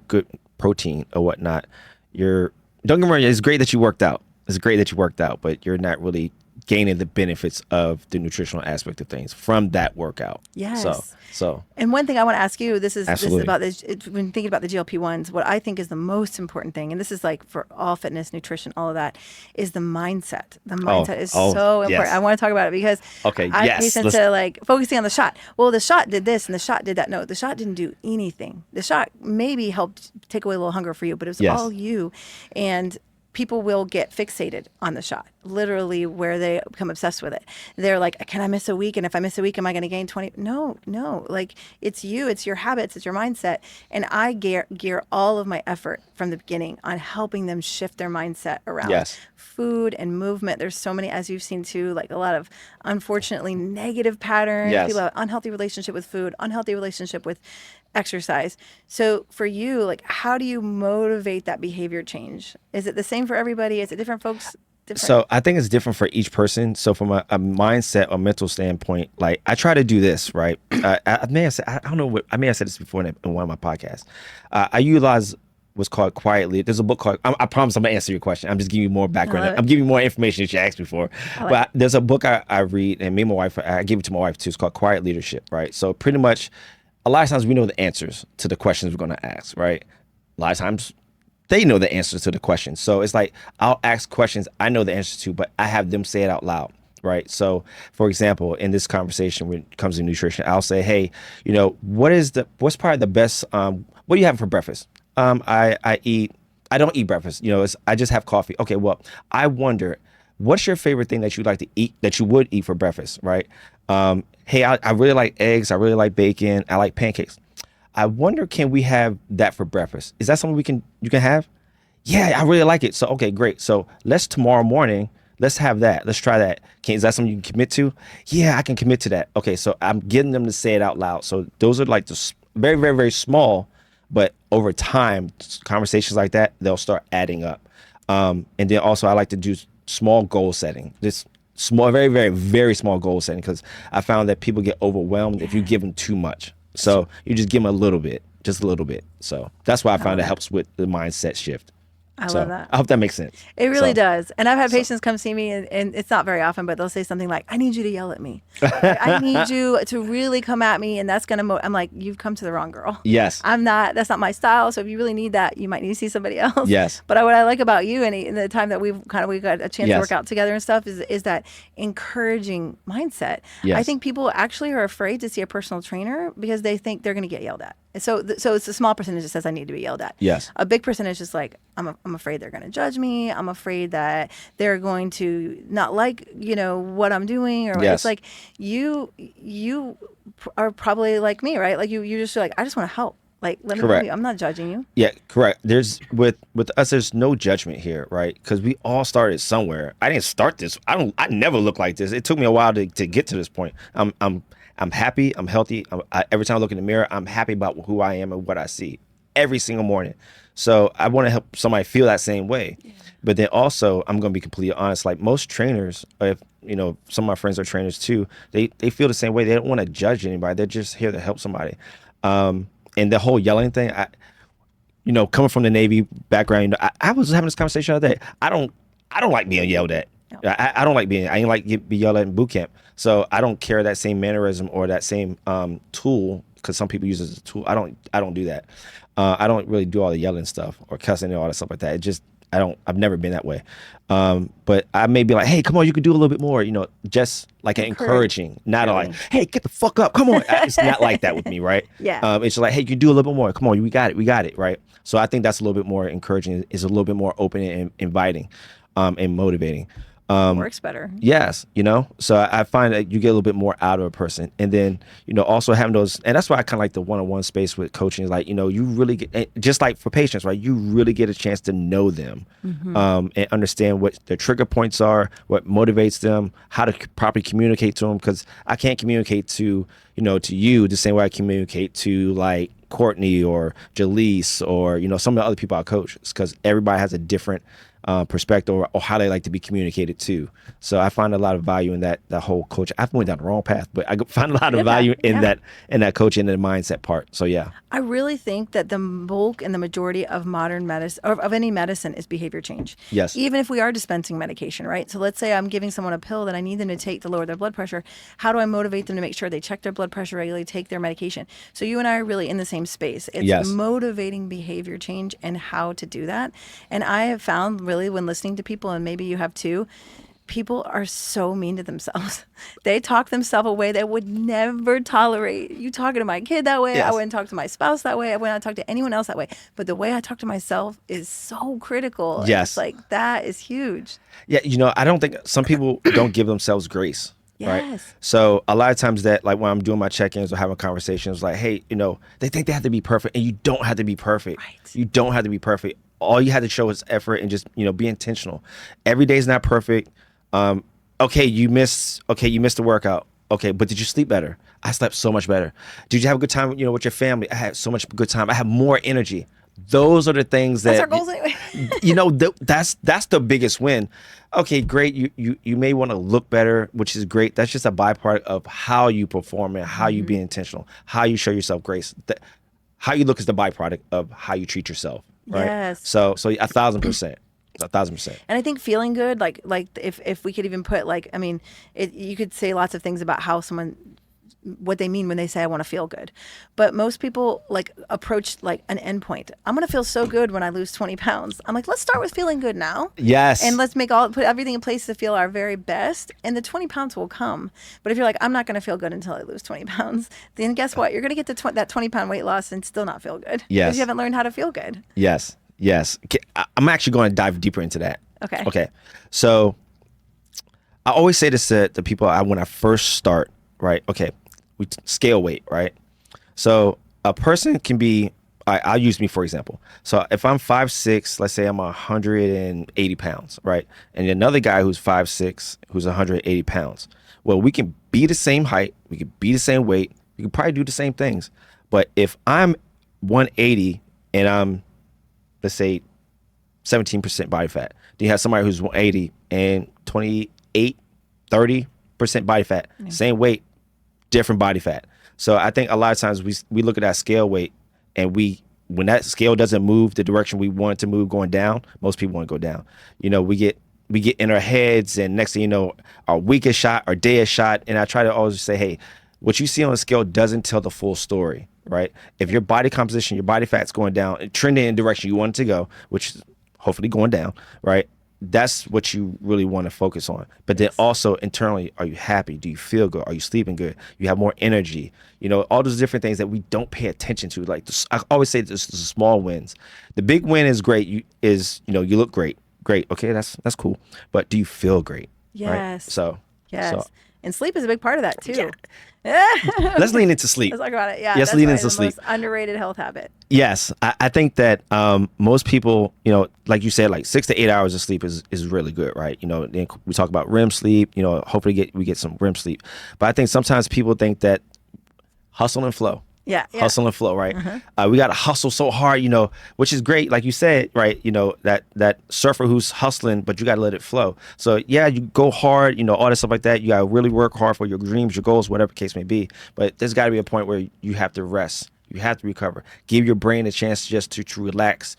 good protein or whatnot, don't get me wrong, it's great that you worked out. It's great that you worked out, but you're not really gaining the benefits of the nutritional aspect of things from that workout. Yes. So And one thing I want to ask you, this is Absolutely. about this, when thinking about the GLP-1s, what I think is the most important thing, and this is like for all fitness, nutrition, all of that, is the mindset. The mindset is so important. yes. I want to talk about it because Okay, I have yes, patients let's- that are like focusing on the shot. Well, the shot did this and the shot did that. No, the shot didn't do anything. The shot maybe helped take away a little hunger for you, but it was Yes. all you. And people will get fixated on the shot, literally, where they become obsessed with it. They're like, can I miss a week? And if I miss a week, am I going to gain 20? No. Like, it's you, it's your habits, it's your mindset. And I gear all of my effort from the beginning on helping them shift their mindset around Yes. food and movement. There's so many, as you've seen too, like a lot of unfortunately negative patterns. Yes. People have unhealthy relationship with food, unhealthy relationship with exercise. So for you, like, how do you motivate that behavior change? Is it the same for everybody? Is it different folks? Different? So I think it's different for each person. So from a mindset or mental standpoint, like I try to do this, right? I may have said, I don't know what, I may have said this before in one of my podcasts. I utilize what's called quietly. There's a book called, I promise I'm gonna answer your question. I'm just giving you more background. I'm giving you more information that you asked me for. But there's a book I read, and me and my wife, I gave it to my wife too. It's called Quiet Leadership, right? So pretty much a lot of times we know the answers to the questions we're gonna ask, right? A lot of times they know the answers to the questions. So it's like I'll ask questions I know the answers to, but I have them say it out loud, right? So for example, in this conversation when it comes to nutrition, I'll say, hey, what's probably the best, what do you have for breakfast? I don't eat breakfast. I just have coffee. Okay, well, I wonder, what's your favorite thing that you like to eat, that you would eat for breakfast, right? Hey, I really like eggs. I really like bacon. I like pancakes. I wonder, can we have that for breakfast? Is that something you can have? Yeah, I really like it. So, okay, great. So tomorrow morning, let's have that. Let's try that. Is that something you can commit to? Yeah, I can commit to that. Okay, so I'm getting them to say it out loud. So those are like the very, very, very small, but over time, conversations like that, they'll start adding up. And then also I like to do small goal setting. This small, very, very, very small goal setting, because I found that people get overwhelmed if you give them too much. So you just give them a little bit, just a little bit. So that's why I found it helps with the mindset shift. I love that. I hope that makes sense. It really does. And I've had patients come see me, and it's not very often, but they'll say something like, I need you to yell at me. Like, I need you to really come at me, and that's going to, I'm like, you've come to the wrong girl. Yes. That's not my style. So if you really need that, you might need to see somebody else. Yes. But what I like about you, and in the time that we got a chance to work out together and stuff, is that encouraging mindset. Yes. I think people actually are afraid to see a personal trainer because they think they're going to get yelled at. So it's a small percentage that says I need to be yelled at. Yes. A big percentage is like, I'm afraid they're going to judge me. I'm afraid that they're going to not like, what I'm doing. Or Yes. it's like, you are probably like me, right? Like you just like, I just want to help. Like, let me help you. I'm not judging you. Yeah, correct. There's with us, there's no judgment here, right? Because we all started somewhere. I didn't start this. I never looked like this. It took me a while to get to this point. I'm happy. I'm healthy. Every time I look in the mirror, I'm happy about who I am and what I see every single morning. So I want to help somebody feel that same way. Yeah. But then also, I'm going to be completely honest. Like most trainers, if some of my friends are trainers too, they feel the same way. They don't want to judge anybody. They're just here to help somebody. And the whole yelling thing, coming from the Navy background, I was having this conversation the other day. I don't like being yelled at. No. I don't like I ain't like be yelled at in boot camp. So I don't carry that same mannerism or that same tool, because some people use it as a tool. I don't do that. I don't really do all the yelling stuff or cussing and all that stuff like that. I've never been that way. But I may be like, hey, come on, you could do a little bit more, just like an encouraging, not like, hey, get the fuck up. Come on. It's not like that with me, right? Yeah. It's just like, hey, you can do a little bit more. Come on, we got it, right? So I think that's a little bit more encouraging, is a little bit more open and inviting, and motivating. Works better. Yes, so I find that you get a little bit more out of a person. And then, also having those, and that's why I kind of like the one-on-one space with coaching, is like, you really get, just like for patients, right? You really get a chance to know them, and understand what their trigger points are, what motivates them, how to properly communicate to them. Because I can't communicate to you the same way I communicate to like Courtney or Jaleese or, some of the other people I coach. It's because everybody has a different perspective, or how they like to be communicated to. So I find a lot of value in that whole coach. I've went down the wrong path, but I find a lot of value in that coaching and the mindset part. So yeah. I really think that the bulk and the majority of modern medicine, or of any medicine, is behavior change. Yes. Even if we are dispensing medication, right? So let's say I'm giving someone a pill that I need them to take to lower their blood pressure. How do I motivate them to make sure they check their blood pressure regularly, take their medication? So you and I are really in the same space. It's motivating behavior change and how to do that. And I have found really when listening to people, and maybe you have too, people are so mean to themselves. They talk themselves away. They would never tolerate you talking to my kid that way. I wouldn't talk to my spouse that way. I wouldn't talk to anyone else that way. But the way I talk to myself is so critical. Yes. It's like, that is huge. Yeah. I don't think some people don't give themselves grace. Yes. Right. So a lot of times that, like when I'm doing my check-ins or having conversations, like, hey, they think they have to be perfect, and you don't have to be perfect. Right. You don't have to be perfect. All you have to show is effort and just, be intentional. Every day is not perfect. Okay, you missed the workout. Okay, but did you sleep better? I slept so much better. Did you have a good time, with your family? I had so much good time. I have more energy. Those are the things that, that's our goals anyway. That's the biggest win. Okay, great. You may want to look better, which is great. That's just a byproduct of how you perform and how you be intentional, how you show yourself grace. How you look is the byproduct of how you treat yourself. Right. Yes. So 1,000%. 1,000%. And I think feeling good, like if we could even put you could say lots of things about what they mean when they say I want to feel good, but most people approach an endpoint. I'm gonna feel so good when I lose 20 pounds. I'm like, let's start with feeling good now. Yes. And let's put everything in place to feel our very best, and the 20 pounds will come. But if you're like, I'm not gonna feel good until I lose 20 pounds, then guess what? You're gonna get to that 20-pound weight loss and still not feel good. Yes. Because you haven't learned how to feel good. Yes. Yes. I'm actually going to dive deeper into that. Okay. So I always say this to people when I first start, right? Okay. We scale weight, right? So a person can be, I'll use me for example. So if I'm 5'6", let's say I'm 180 pounds, right? And another guy who's 5'6", who's 180 pounds. Well, we can be the same height. We can be the same weight. We can probably do the same things. But if I'm 180 and I'm, let's say 17% body fat. Then you have somebody who's 180 and 28, 30% body fat. Yeah. Same weight, different body fat. So I think a lot of times we look at that scale weight, and when that scale doesn't move the direction we want it to move going down, most people want to go down. We get in our heads, and next thing you know, our week is shot, our day is shot. And I try to always say, hey, what you see on the scale doesn't tell the full story. Right? If your body composition, your body fat's going down, trending in the direction you want it to go, which is hopefully going down, right? That's what you really want to focus on. But then also internally, are you happy? Do you feel good? Are you sleeping good? You have more energy? All those different things that we don't pay attention to. Like I always say, this is small wins. The big win is great. You look great. Great. Okay, that's cool. But do you feel great? Yes. Right? So yes. So. And sleep is a big part of that too. Yeah. Let's lean into sleep. Let's talk about it. Yeah. Let's lean into sleep. Most underrated health habit. Yes, I think that most people, like you said, like 6 to 8 hours of sleep is really good, right? Then we talk about REM sleep. Hopefully we get some REM sleep. But I think sometimes people think that hustle and flow. Yeah. Hustle and flow, right? We got to hustle so hard, which is great. Like you said, right? That surfer who's hustling, but you got to let it flow. So yeah, you go hard, all that stuff like that. You got to really work hard for your dreams, your goals, whatever the case may be. But there's got to be a point where you have to rest. You have to recover. Give your brain a chance just to relax,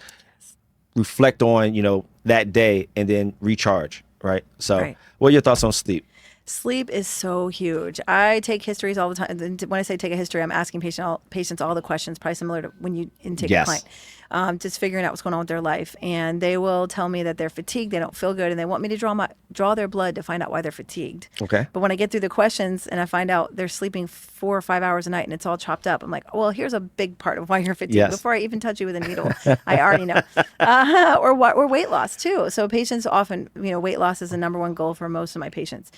reflect on, that day, and then recharge, right? So What are your thoughts on sleep? Sleep is so huge. I take histories all the time. When I say take a history, I'm asking patients all the questions, probably similar to when you intake a client, just figuring out what's going on with their life. And they will tell me that they're fatigued, they don't feel good, and they want me to draw their blood to find out why they're fatigued. Okay. But when I get through the questions and I find out they're sleeping 4 or 5 hours a night and it's all chopped up, I'm like, well, here's a big part of why you're fatigued. Yes. Before I even touch you with a needle, I already know. Or weight loss too. So patients often, weight loss is the number one goal for most of my patients.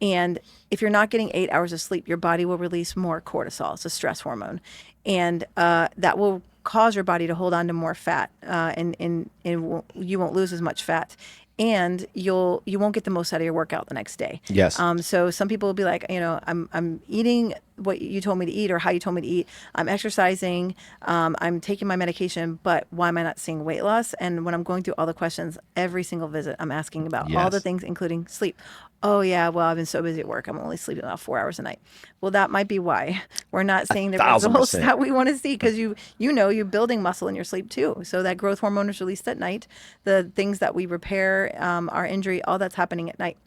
And if you're not getting 8 hours of sleep, your body will release more cortisol. It's a stress hormone. And that will cause your body to hold on to more fat, and you won't lose as much fat. And you won't get the most out of your workout the next day. Yes. So some people will be like, I'm eating what you told me to eat or how you told me to eat. I'm exercising, I'm taking my medication, but why am I not seeing weight loss? And when I'm going through all the questions, every single visit, I'm asking about all the Yes. things, including sleep. Oh yeah, well, I've been so busy at work. I'm only sleeping about 4 hours a night. Well, that might be why we're not seeing the Thousand results percent. that we want to see, because you're building muscle in your sleep too. So that growth hormone is released at night. The things that we repair, our injury, all that's happening at night.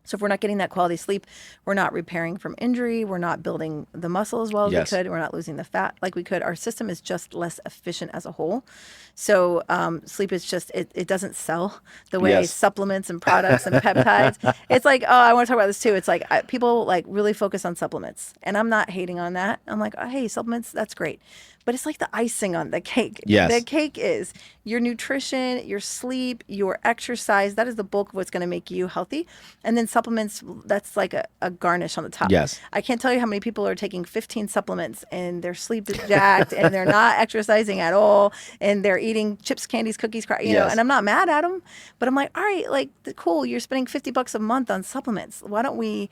So if we're not getting that quality sleep, we're not repairing from injury, we're not building the muscle as well as we Yes. could, we're not losing the fat like we could. Our system is just less efficient as a whole. So sleep is just, it doesn't sell the way Yes. supplements and products and peptides. It's like, oh, I want to talk about this too. It's like people like really focus on supplements, and I'm not hating on that. I'm like, oh, hey, supplements, that's great. But it's like the icing on the cake. The Yes. cake is your nutrition, your sleep, your exercise. That is the bulk of what's going to make you healthy. And then supplements, that's like a garnish on the top. Yes. I can't tell you how many people are taking 15 supplements and their sleep is jacked and they're not exercising at all and they're eating chips, candies, cookies, you know, Yes. and I'm not mad at them, but I'm like, all right, like, cool, you're spending $50 a month on supplements. Why don't we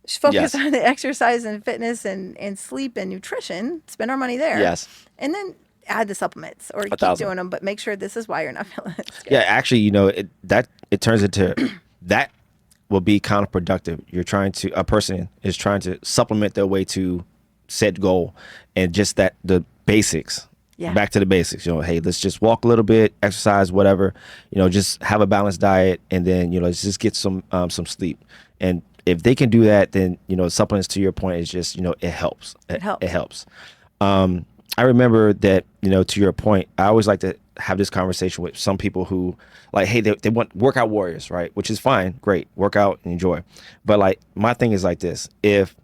focus Yes. on the exercise and fitness and sleep and nutrition, spend our money there, Yes. and then add the supplements or keep 1,000. doing them, but make sure this is why you're not feeling it. Yeah, actually, it turns into that will be counterproductive. A person is trying to supplement their way to said goal, and just that the basics. Yeah. Back to the basics. Hey, let's just walk a little bit, exercise, whatever. Just have a balanced diet, and then let's just get some sleep. And if they can do that, then supplements, to your point, is just it helps. It helps. It helps. I remember that, to your point, I always like to have this conversation with some people who like, hey, they want workout warriors, right? Which is fine, great, work out and enjoy. But like, my thing is like this: if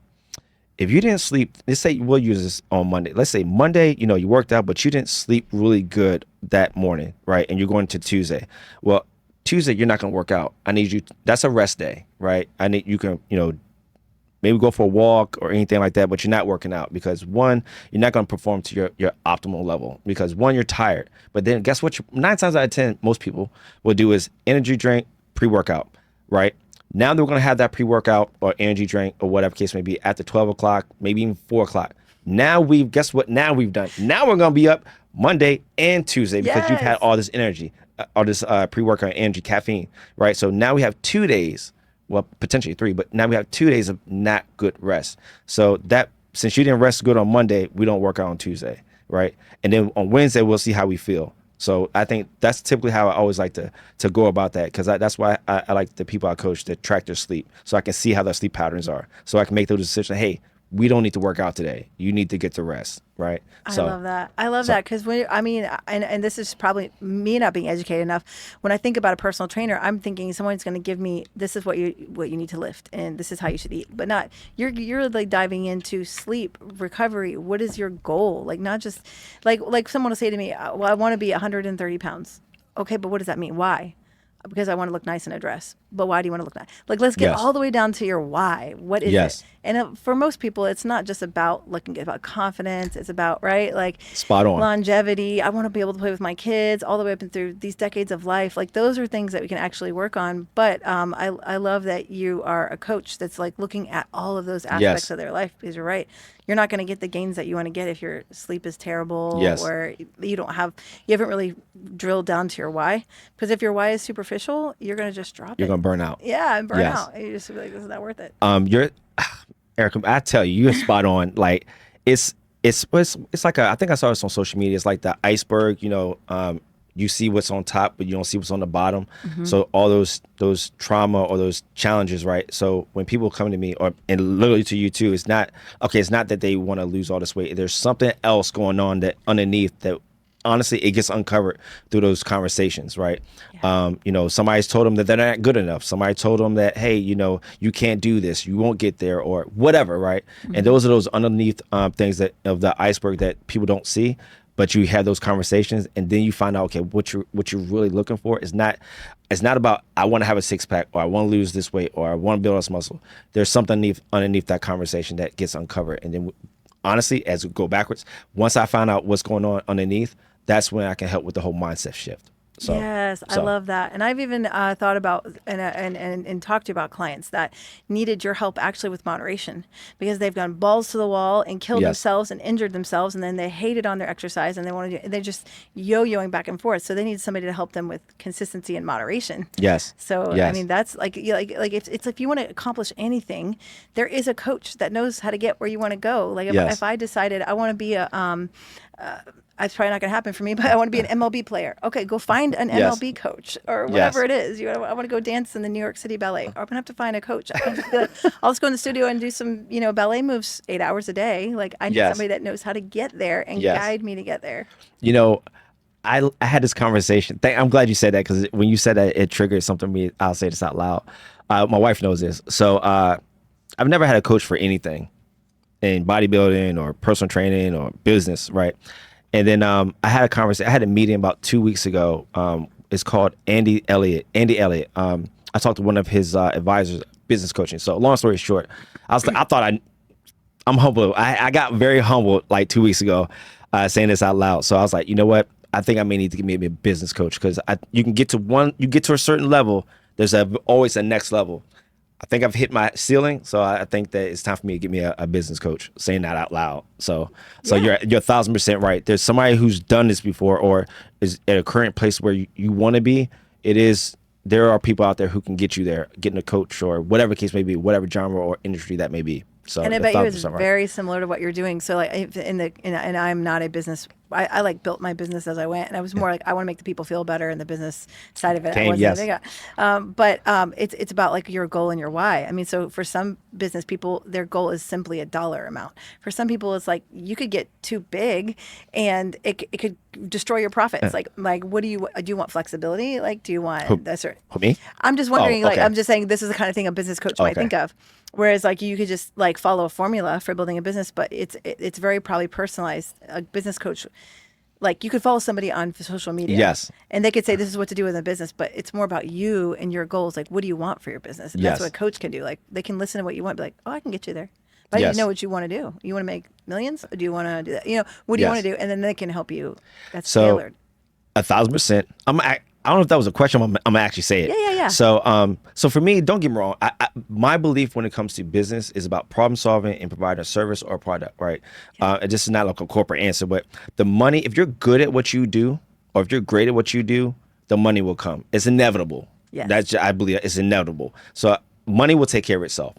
you didn't sleep, let's say we'll use this on Monday. Let's say Monday, you worked out, but you didn't sleep really good that morning, right? And you're going to Tuesday. Well, Tuesday, you're not going to work out. I need you. That's a rest day, right? You can, maybe go for a walk or anything like that, but you're not working out because, one, you're not going to perform to your optimal level because, one, you're tired. But then guess what? 9 times out of 10, most people will do is energy drink, pre-workout, right? Now they're going to have that pre-workout or energy drink or whatever case may be after 12 o'clock, maybe even 4 o'clock. Guess what? Now we've done. Now we're going to be up Monday and Tuesday because you've had Yes. all this energy, all this pre-workout energy, caffeine, right? So now we have 2 days, well, potentially 3, but now we have 2 days of not good rest. So that, since you didn't rest good on Monday, we don't work out on Tuesday, right? And then on Wednesday, we'll see how we feel. So I think that's typically how I always like to go about that, because that's why I like the people I coach to track their sleep, so I can see how their sleep patterns are, so I can make those decisions. Hey, we don't need to work out today. You need to get to rest, right? I love that. I love that because and this is probably me not being educated enough. When I think about a personal trainer, I'm thinking someone's going to give me, this is what you need to lift, and this is how you should eat. But not, you're like diving into sleep, recovery. What is your goal? Like, not just like someone will say to me, well, I want to be 130 pounds. Okay, but what does that mean? Why? Because I want to look nice in a dress. But why do you want to look nice? Like, let's get Yes. all the way down to your why. What is Yes. it? And for most people, it's not just about looking good, about confidence. It's about, right? Like, Spot on. longevity. I want to be able to play with my kids all the way up and through these decades of life. Like, those are things that we can actually work on. But I love that you are a coach that's like looking at all of those aspects Yes. of their life, because you're right. You're not going to get the gains that you want to get if your sleep is terrible, Yes. or you haven't really drilled down to your why. Because if your why is superficial, you're going to just drop You're it. gonna burn out. Yeah, and burn Yes. out. You just be like, this is not worth it. You're Erica, I tell you, you're spot on. Like, it's like I think I saw this on social media. It's like the iceberg. You see what's on top, but you don't see what's on the bottom. Mm-hmm. So all those trauma or those challenges, right? So when people come to me, and literally to you too, it's not that they want to lose all this weight. There's something else going on that underneath that, honestly, it gets uncovered through those conversations, right? Yeah. Somebody's told them that they're not good enough. Somebody told them that, hey, you can't do this, you won't get there, or whatever, right? Mm-hmm. And those are those underneath things that of the iceberg that people don't see. But you have those conversations, and then you find out, okay, what you're really looking for is not. It's not about, I want to have a 6-pack, or I want to lose this weight, or I want to build this muscle. There's something underneath that conversation that gets uncovered, and then, honestly, as we go backwards, once I find out what's going on underneath, that's when I can help with the whole mindset shift. Yes, I So love that. And I've even thought about and talked to you about clients that needed your help actually with moderation because they've gone balls to the wall and killed yes, themselves and injured themselves, and then they hated on their exercise and they want to do, they're just yo-yoing back and forth. So they need somebody to help them with consistency and moderation. yes, So I yes, mean that's like if you want to accomplish anything, there is a coach that knows how to get where you want to go. Like if yes, I decided I want to be a it's probably not going to happen for me, but I want to be an MLB player. Okay, go find an yes, MLB coach or whatever yes, it is. I want to go dance in the New York City Ballet. Or I'm going to have to find a coach. I can't just be like, I'll just go in the studio and do some, ballet moves 8 hours a day. Like I need yes, somebody that knows how to get there and yes. guide me to get there. You know, I had this conversation. I'm glad you said that because when you said that, it triggered something in me. I'll say this out loud. My wife knows this. So I've never had a coach for anything in bodybuilding or personal training or business, right? And then I had a conversation. I had a meeting about 2 weeks ago. It's called Andy Elliott. Andy Elliott. I talked to one of his advisors, business coaching. So long story short, I thought I'm humble. I got very humble like 2 weeks ago, saying this out loud. So I was like, you know what? I think I may need to get maybe a business coach because you get to a certain level. There's always a next level. I think I've hit my ceiling, so I think that it's time for me to get me a business coach. Saying that out loud, so Yeah. you're 1,000% right. There's somebody who's done this before or is at a current place where you want to be. There are people out there who can get you there, getting a coach or whatever case may be, whatever genre or industry that may be. So And I you're bet you it's 1,000% right. very similar to what you're doing. So like and I'm not a business. I like built my business as I went, and I was more like I want to make the people feel better, and the business side of it I Same, wasn't a yes, big. It's about like your goal and your why. I mean, so for some business people, their goal is simply a dollar amount. For some people, it's like you could get too big, and it could destroy your profits. Like what do you want flexibility? Like do you who, want that sort? who me? I'm just Oh, wondering. Like okay, I'm just saying, this is the kind of thing a business coach might okay. think of. Whereas like you could just like follow a formula for building a business, but it's very probably personalized. A business coach, like you could follow somebody on social media Yes, and they could say this is what to do in the business, but it's more about you and your goals. Like what do you want for your business? And that's what a yes, coach can do. Like they can listen to what you want, be like, oh, I can get you there. But I need to know yes. what you want to do. You want to make millions, or do you want to do that? What do you want Yes. to do? And then they can help you. That's So tailored. 1,000%. I don't know if that was a question. I'm gonna actually say it. Yeah, yeah, yeah. So for me, don't get me wrong. My belief when it comes to business is about problem solving and providing a service or a product, right? This is not like a corporate answer, but the money. If you're good at what you do, or if you're great at what you do, the money will come. It's inevitable. Yes. I believe it's inevitable. So money will take care of itself.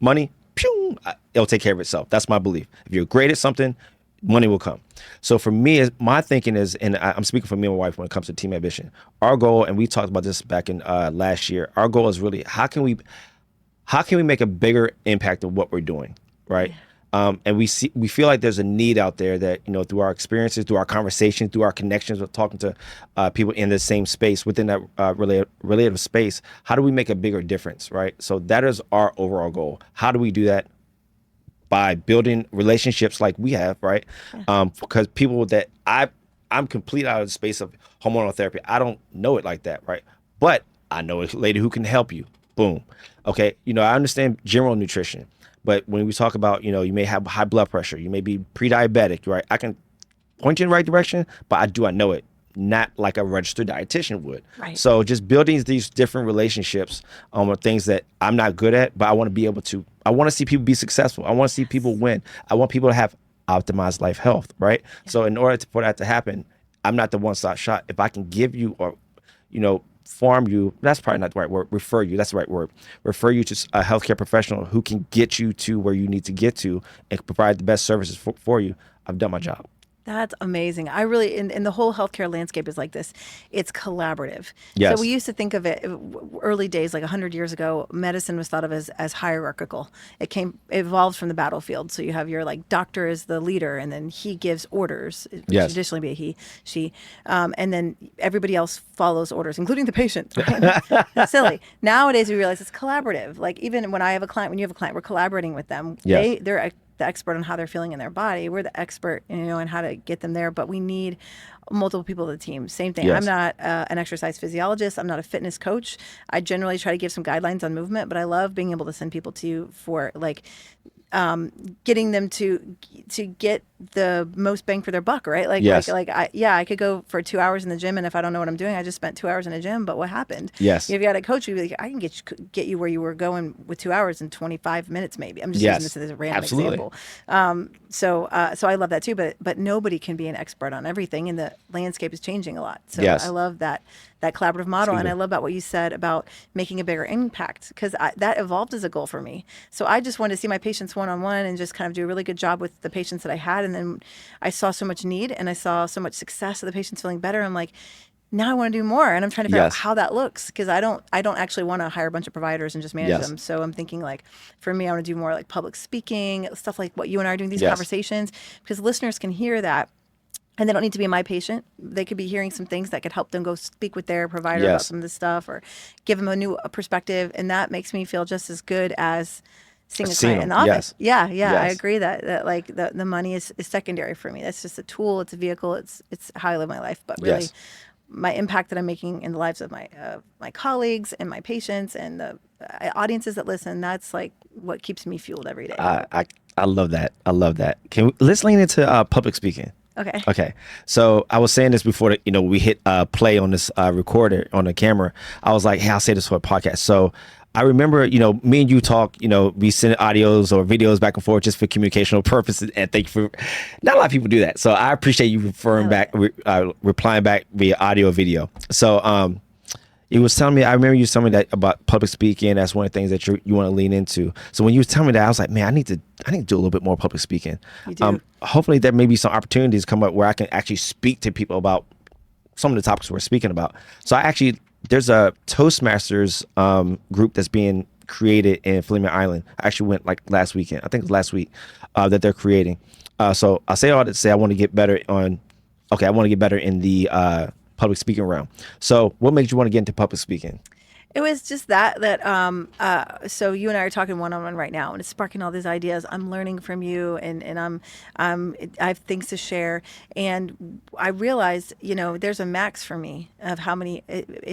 Money, pew, it'll take care of itself. That's my belief. If you're great at something, money will come. So for me, my thinking is, and I'm speaking for me and my wife when it comes to Team Ambition, our goal, and we talked about this back in last year, our goal is really how can we make a bigger impact of what we're doing, right? And we feel like there's a need out there that, through our experiences, through our conversations, through our connections with talking to people in the same space, within that relative space, how do we make a bigger difference, right? So that is our overall goal. How do we do that? By building relationships like we have, right? Because people that I'm complete out of the space of hormonal therapy. I don't know it like that, right? But I know a lady who can help you. Boom. Okay. I understand general nutrition, but when we talk about, you may have high blood pressure, you may be pre-diabetic, right? I can point you in the right direction, but I know it, not like a registered dietitian would. Right. So just building these different relationships are things that I'm not good at, but I want to be able to. I want to see people be successful. I want to see people win. I want people to have optimized life health, right? So in order for that to happen, I'm not the one-stop shop. If I can give you or, farm you, that's probably not the right word. Refer you, that's the right word. Refer you to a healthcare professional who can get you to where you need to get to and provide the best services for you. I've done my job. That's amazing. I really, and the whole healthcare landscape is like this. It's collaborative. Yes. So we used to think of it early days, like 100 years ago, medicine was thought of as hierarchical. It evolved from the battlefield. So you have your like doctor is the leader and then he gives orders, which Yes. traditionally be a he, she, and then everybody else follows orders, including the patient. Right? That's silly. Nowadays we realize it's collaborative. Like even when you have a client, we're collaborating with them. Yes. They're the expert on how they're feeling in their body. We're the expert, and how to get them there. But we need multiple people to the team. Same thing. Yes. I'm not an exercise physiologist. I'm not a fitness coach. I generally try to give some guidelines on movement, but I love being able to send people to you for like getting them to get the most bang for their buck, right? Yes. I could go for 2 hours in the gym, and if I don't know what I'm doing, I just spent 2 hours in the gym. But what happened? Yes. If you got a coach, you'd be like, I can get you where you were going with 2 hours in 25 minutes, maybe. I'm just Yes. using this as a random Absolutely. example. So I love that too. But nobody can be an expert on everything, and the landscape is changing a lot. So Yes. I love that collaborative model, and me. I love about what you said about making a bigger impact, because that evolved as a goal for me. So I just wanted to see my patients one-on-one and just kind of do a really good job with the patients that I had, and then I saw so much need and I saw so much success of the patients feeling better. I'm like, now I want to do more, and I'm trying to figure out Yes. how that looks, because I don't actually want to hire a bunch of providers and just manage Yes. them. So I'm thinking, like, for me, I want to do more like public speaking, stuff like what you and I are doing, these Yes. conversations, because listeners can hear that. And they don't need to be my patient. They could be hearing some things that could help them go speak with their provider about Yes. some of this stuff, or give them a new perspective. And that makes me feel just as good as seeing a Seeing client in the them, office. yes. Yeah. I Yes. agree that like the money is secondary for me. That's just a tool. It's a vehicle. It's how I live my life. But really, Yes. my impact that I'm making in the lives of my colleagues and my patients and the audiences that listen, that's like what keeps me fueled every day. I love that. I love that. Let's lean into public speaking. Okay. Okay. So I was saying this before we hit play on this recorder on the camera. I was like, hey, I'll say this for a podcast. So I remember, me and you talk, we send audios or videos back and forth just for communicational purposes. And thank you for, not a lot of people do that. So I appreciate you replying back via audio or video. So it was telling me, I remember you telling me that about public speaking. That's one of the things that you want to lean into. So when you were telling me that, I was like, man, I need to do a little bit more public speaking. You do. Hopefully there may be some opportunities come up where I can actually speak to people about some of the topics we're speaking about. So there's a Toastmasters group that's being created in Flamin Island. I actually went like last weekend. I think it was last week that they're creating. So I say all that to say I want to get better in the public speaking realm. So what makes you want to get into public speaking? It was just so you and I are talking one-on-one right now, and it's sparking all these ideas. I'm learning from you, and I have things to share. And I realized, there's a max for me of how many,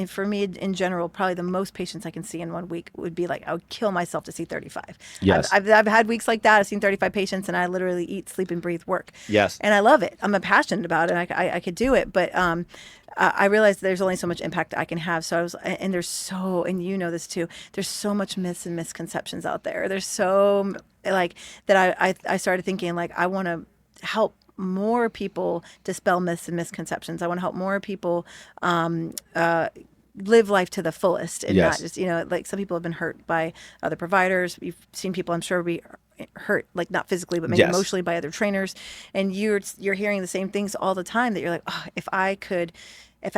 for me in general, probably the most patients I can see in 1 week would be like, I would kill myself to see 35. Yes. I've had weeks like that. I've seen 35 patients, and I literally eat, sleep, and breathe work. Yes. And I love it. I'm passionate about it. I could do it, but I realized there's only so much impact I can have. So and you know this too, there's so much myths and misconceptions out there. There's so that I started thinking like, I want to help more people dispel myths and misconceptions. I want to help more people live life to the fullest, and Yes. not just, like some people have been hurt by other providers. You've seen people, I'm sure, be hurt, like not physically, but maybe Yes. emotionally by other trainers. And you're hearing the same things all the time, that you're like, oh, if I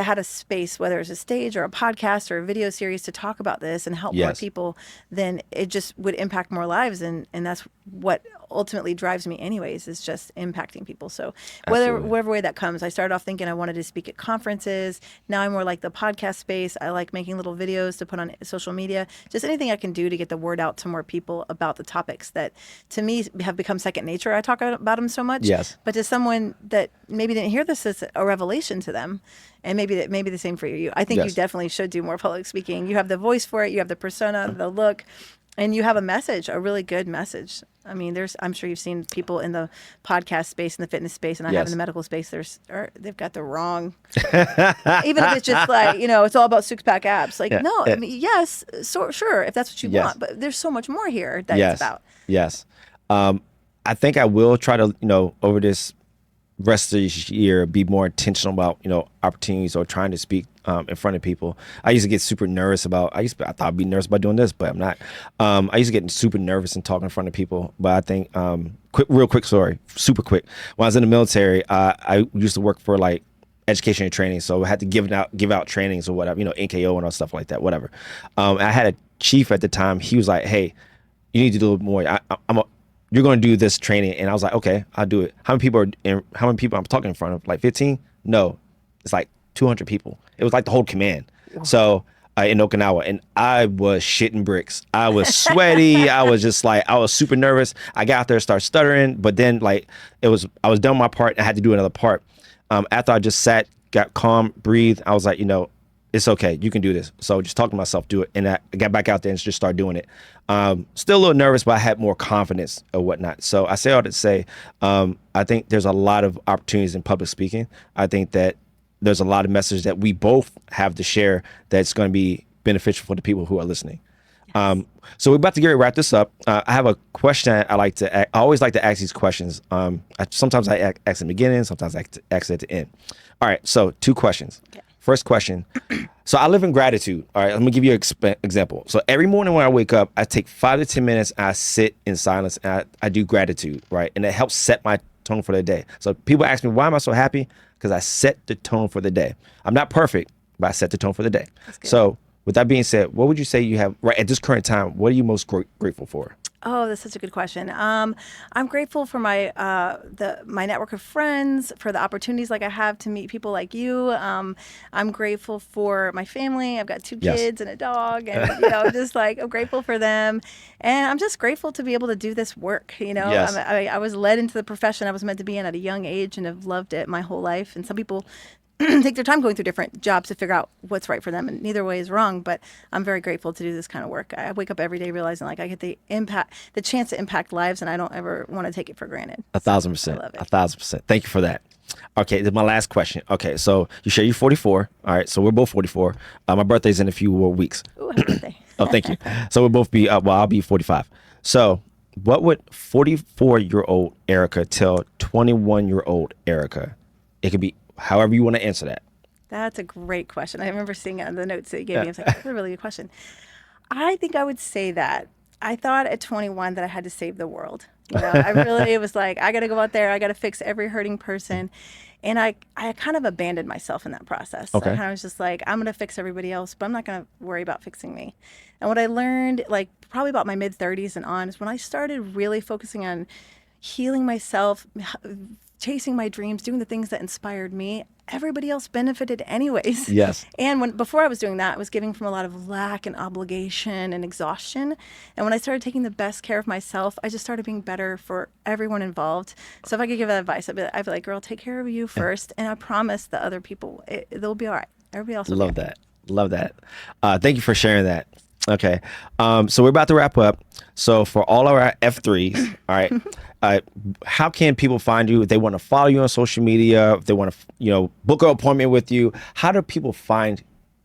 had a space, whether it's a stage or a podcast or a video series, to talk about this and help more Yes. people, then it just would impact more lives. And that's what ultimately drives me anyways, is just impacting people. So whatever way that comes, I started off thinking I wanted to speak at conferences. Now I'm more like the podcast space. I like making little videos to put on social media, just anything I can do to get the word out to more people about the topics that to me have become second nature. I talk about them so much, Yes. but to someone that maybe didn't hear this, as a revelation to them. And maybe the same for you. I think Yes. you definitely should do more public speaking. You have the voice for it. You have the persona, the look, and you have a message, a really good message. I mean, I'm sure you've seen people in the podcast space, in the fitness space, and I have in the medical space. They've got the wrong. Even if it's just like, it's all about six-pack abs. Like, Yeah. no, I mean, yes, sure, if that's what you Yes. want, but there's so much more here that Yes. it's about. Yes. I think I will try to, over this rest of this year, be more intentional about, opportunities or trying to speak in front of people. I used to get super nervous I thought I'd be nervous about doing this, but I'm not. I used to get super nervous and talking in front of people. But I think, real quick story, super quick. When I was in the military, I used to work for like education and training. So I had to give out trainings or whatever, NKO and all stuff like that, whatever. I had a chief at the time. He was like, hey, you need to do a little more. You're going to do this training. And I was like, okay, I'll do it. How many people I'm talking in front of? Like 15? No, it's like 200 people. It was like the whole command. So in Okinawa, and I was shitting bricks. I was sweaty. I was super nervous. I got out there, started stuttering, but then I was done my part and I had to do another part. After I just sat, got calm, breathed, I was like, it's okay. You can do this. So just talk to myself, do it. And I got back out there and just start doing it. Still a little nervous, but I had more confidence or whatnot. So I say all to say, I think there's a lot of opportunities in public speaking. I think that there's a lot of messages that we both have to share that's going to be beneficial for the people who are listening. So we're about to get ready to wrap this up. I have a question I always like to ask these questions. Sometimes I ask at the beginning, sometimes I ask at the end. All right, so 2 questions. Okay. First question. So I live in gratitude. All right, let me give you an example. So every morning when I wake up, I take 5 to 10 minutes, I sit in silence, and I do gratitude, right? And it helps set my tone for the day. So people ask me, why am I so happy? Because I set the tone for the day. I'm not perfect, but I set the tone for the day. So with that being said, what would you say you have right at this current time? What are you most grateful for? Oh, that's such a good question. I'm grateful for my my network of friends, for the opportunities like I have to meet people like you. I'm grateful for my family. I've got 2 kids and a dog, and just like I'm grateful for them, and I'm just grateful to be able to do this work. Yes. I was led into the profession I was meant to be in at a young age, and have loved it my whole life. And some people take their time going through different jobs to figure out what's right for them, and neither way is wrong, but I'm very grateful to do this kind of work. I wake up every day realizing like I get the chance to impact lives, and I don't ever want to take it for granted. 1,000%. 1,000%. Thank you for that. Okay, this is my last question. Okay, so you share you're 44. All right, so we're both 44. My birthday's in a few more weeks. Ooh, happy birthday. Oh, thank you. So we'll both be, I'll be 45. So what would 44-year-old Erica tell 21-year-old Erica? It could be however you want to answer that. That's a great question. I remember seeing it on the notes that you gave me. I was like, that's a really good question. I think I would say that I thought at 21 that I had to save the world. I really was like, I got to go out there. I got to fix every hurting person. And I kind of abandoned myself in that process. Okay. I was just like, I'm going to fix everybody else, but I'm not going to worry about fixing me. And what I learned, like probably about my mid 30s and on, is when I started really focusing on healing myself, chasing my dreams, doing the things that inspired me, everybody else benefited anyways. Yes. And before I was doing that, I was giving from a lot of lack and obligation and exhaustion. And when I started taking the best care of myself, I just started being better for everyone involved. So if I could give that advice, I'd be like, girl, take care of you first. And I promise the other people, they'll be all right. Everybody else will be all right. Love that. Thank you for sharing that. Okay. So we're about to wrap up. So for all of our F3s, all right, how can people find you if they want to follow you on social media, if they want to, book an appointment with you? How do people find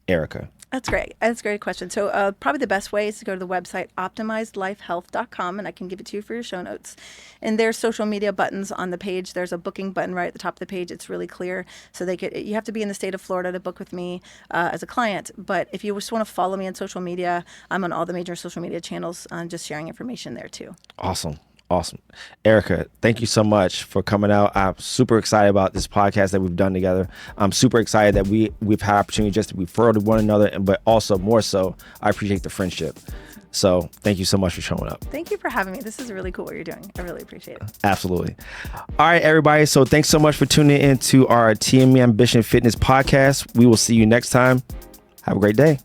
Erica? That's great. That's a great question. So probably the best way is to go to the website optimizedlifehealth.com, and I can give it to you for your show notes. And there's social media buttons on the page. There's a booking button right at the top of the page. It's really clear. So you have to be in the state of Florida to book with me as a client. But if you just want to follow me on social media, I'm on all the major social media channels, just sharing information there too. Awesome. Erica, thank you so much for coming out. I'm super excited about this podcast that we've done together. I'm super excited that we've had opportunity just to refer to one another, but also more so, I appreciate the friendship. So thank you so much for showing up. Thank you for having me. This is really cool what you're doing. I really appreciate it. Absolutely. All right, everybody. So thanks so much for tuning in to our TME Ambition Fitness podcast. We will see you next time. Have a great day.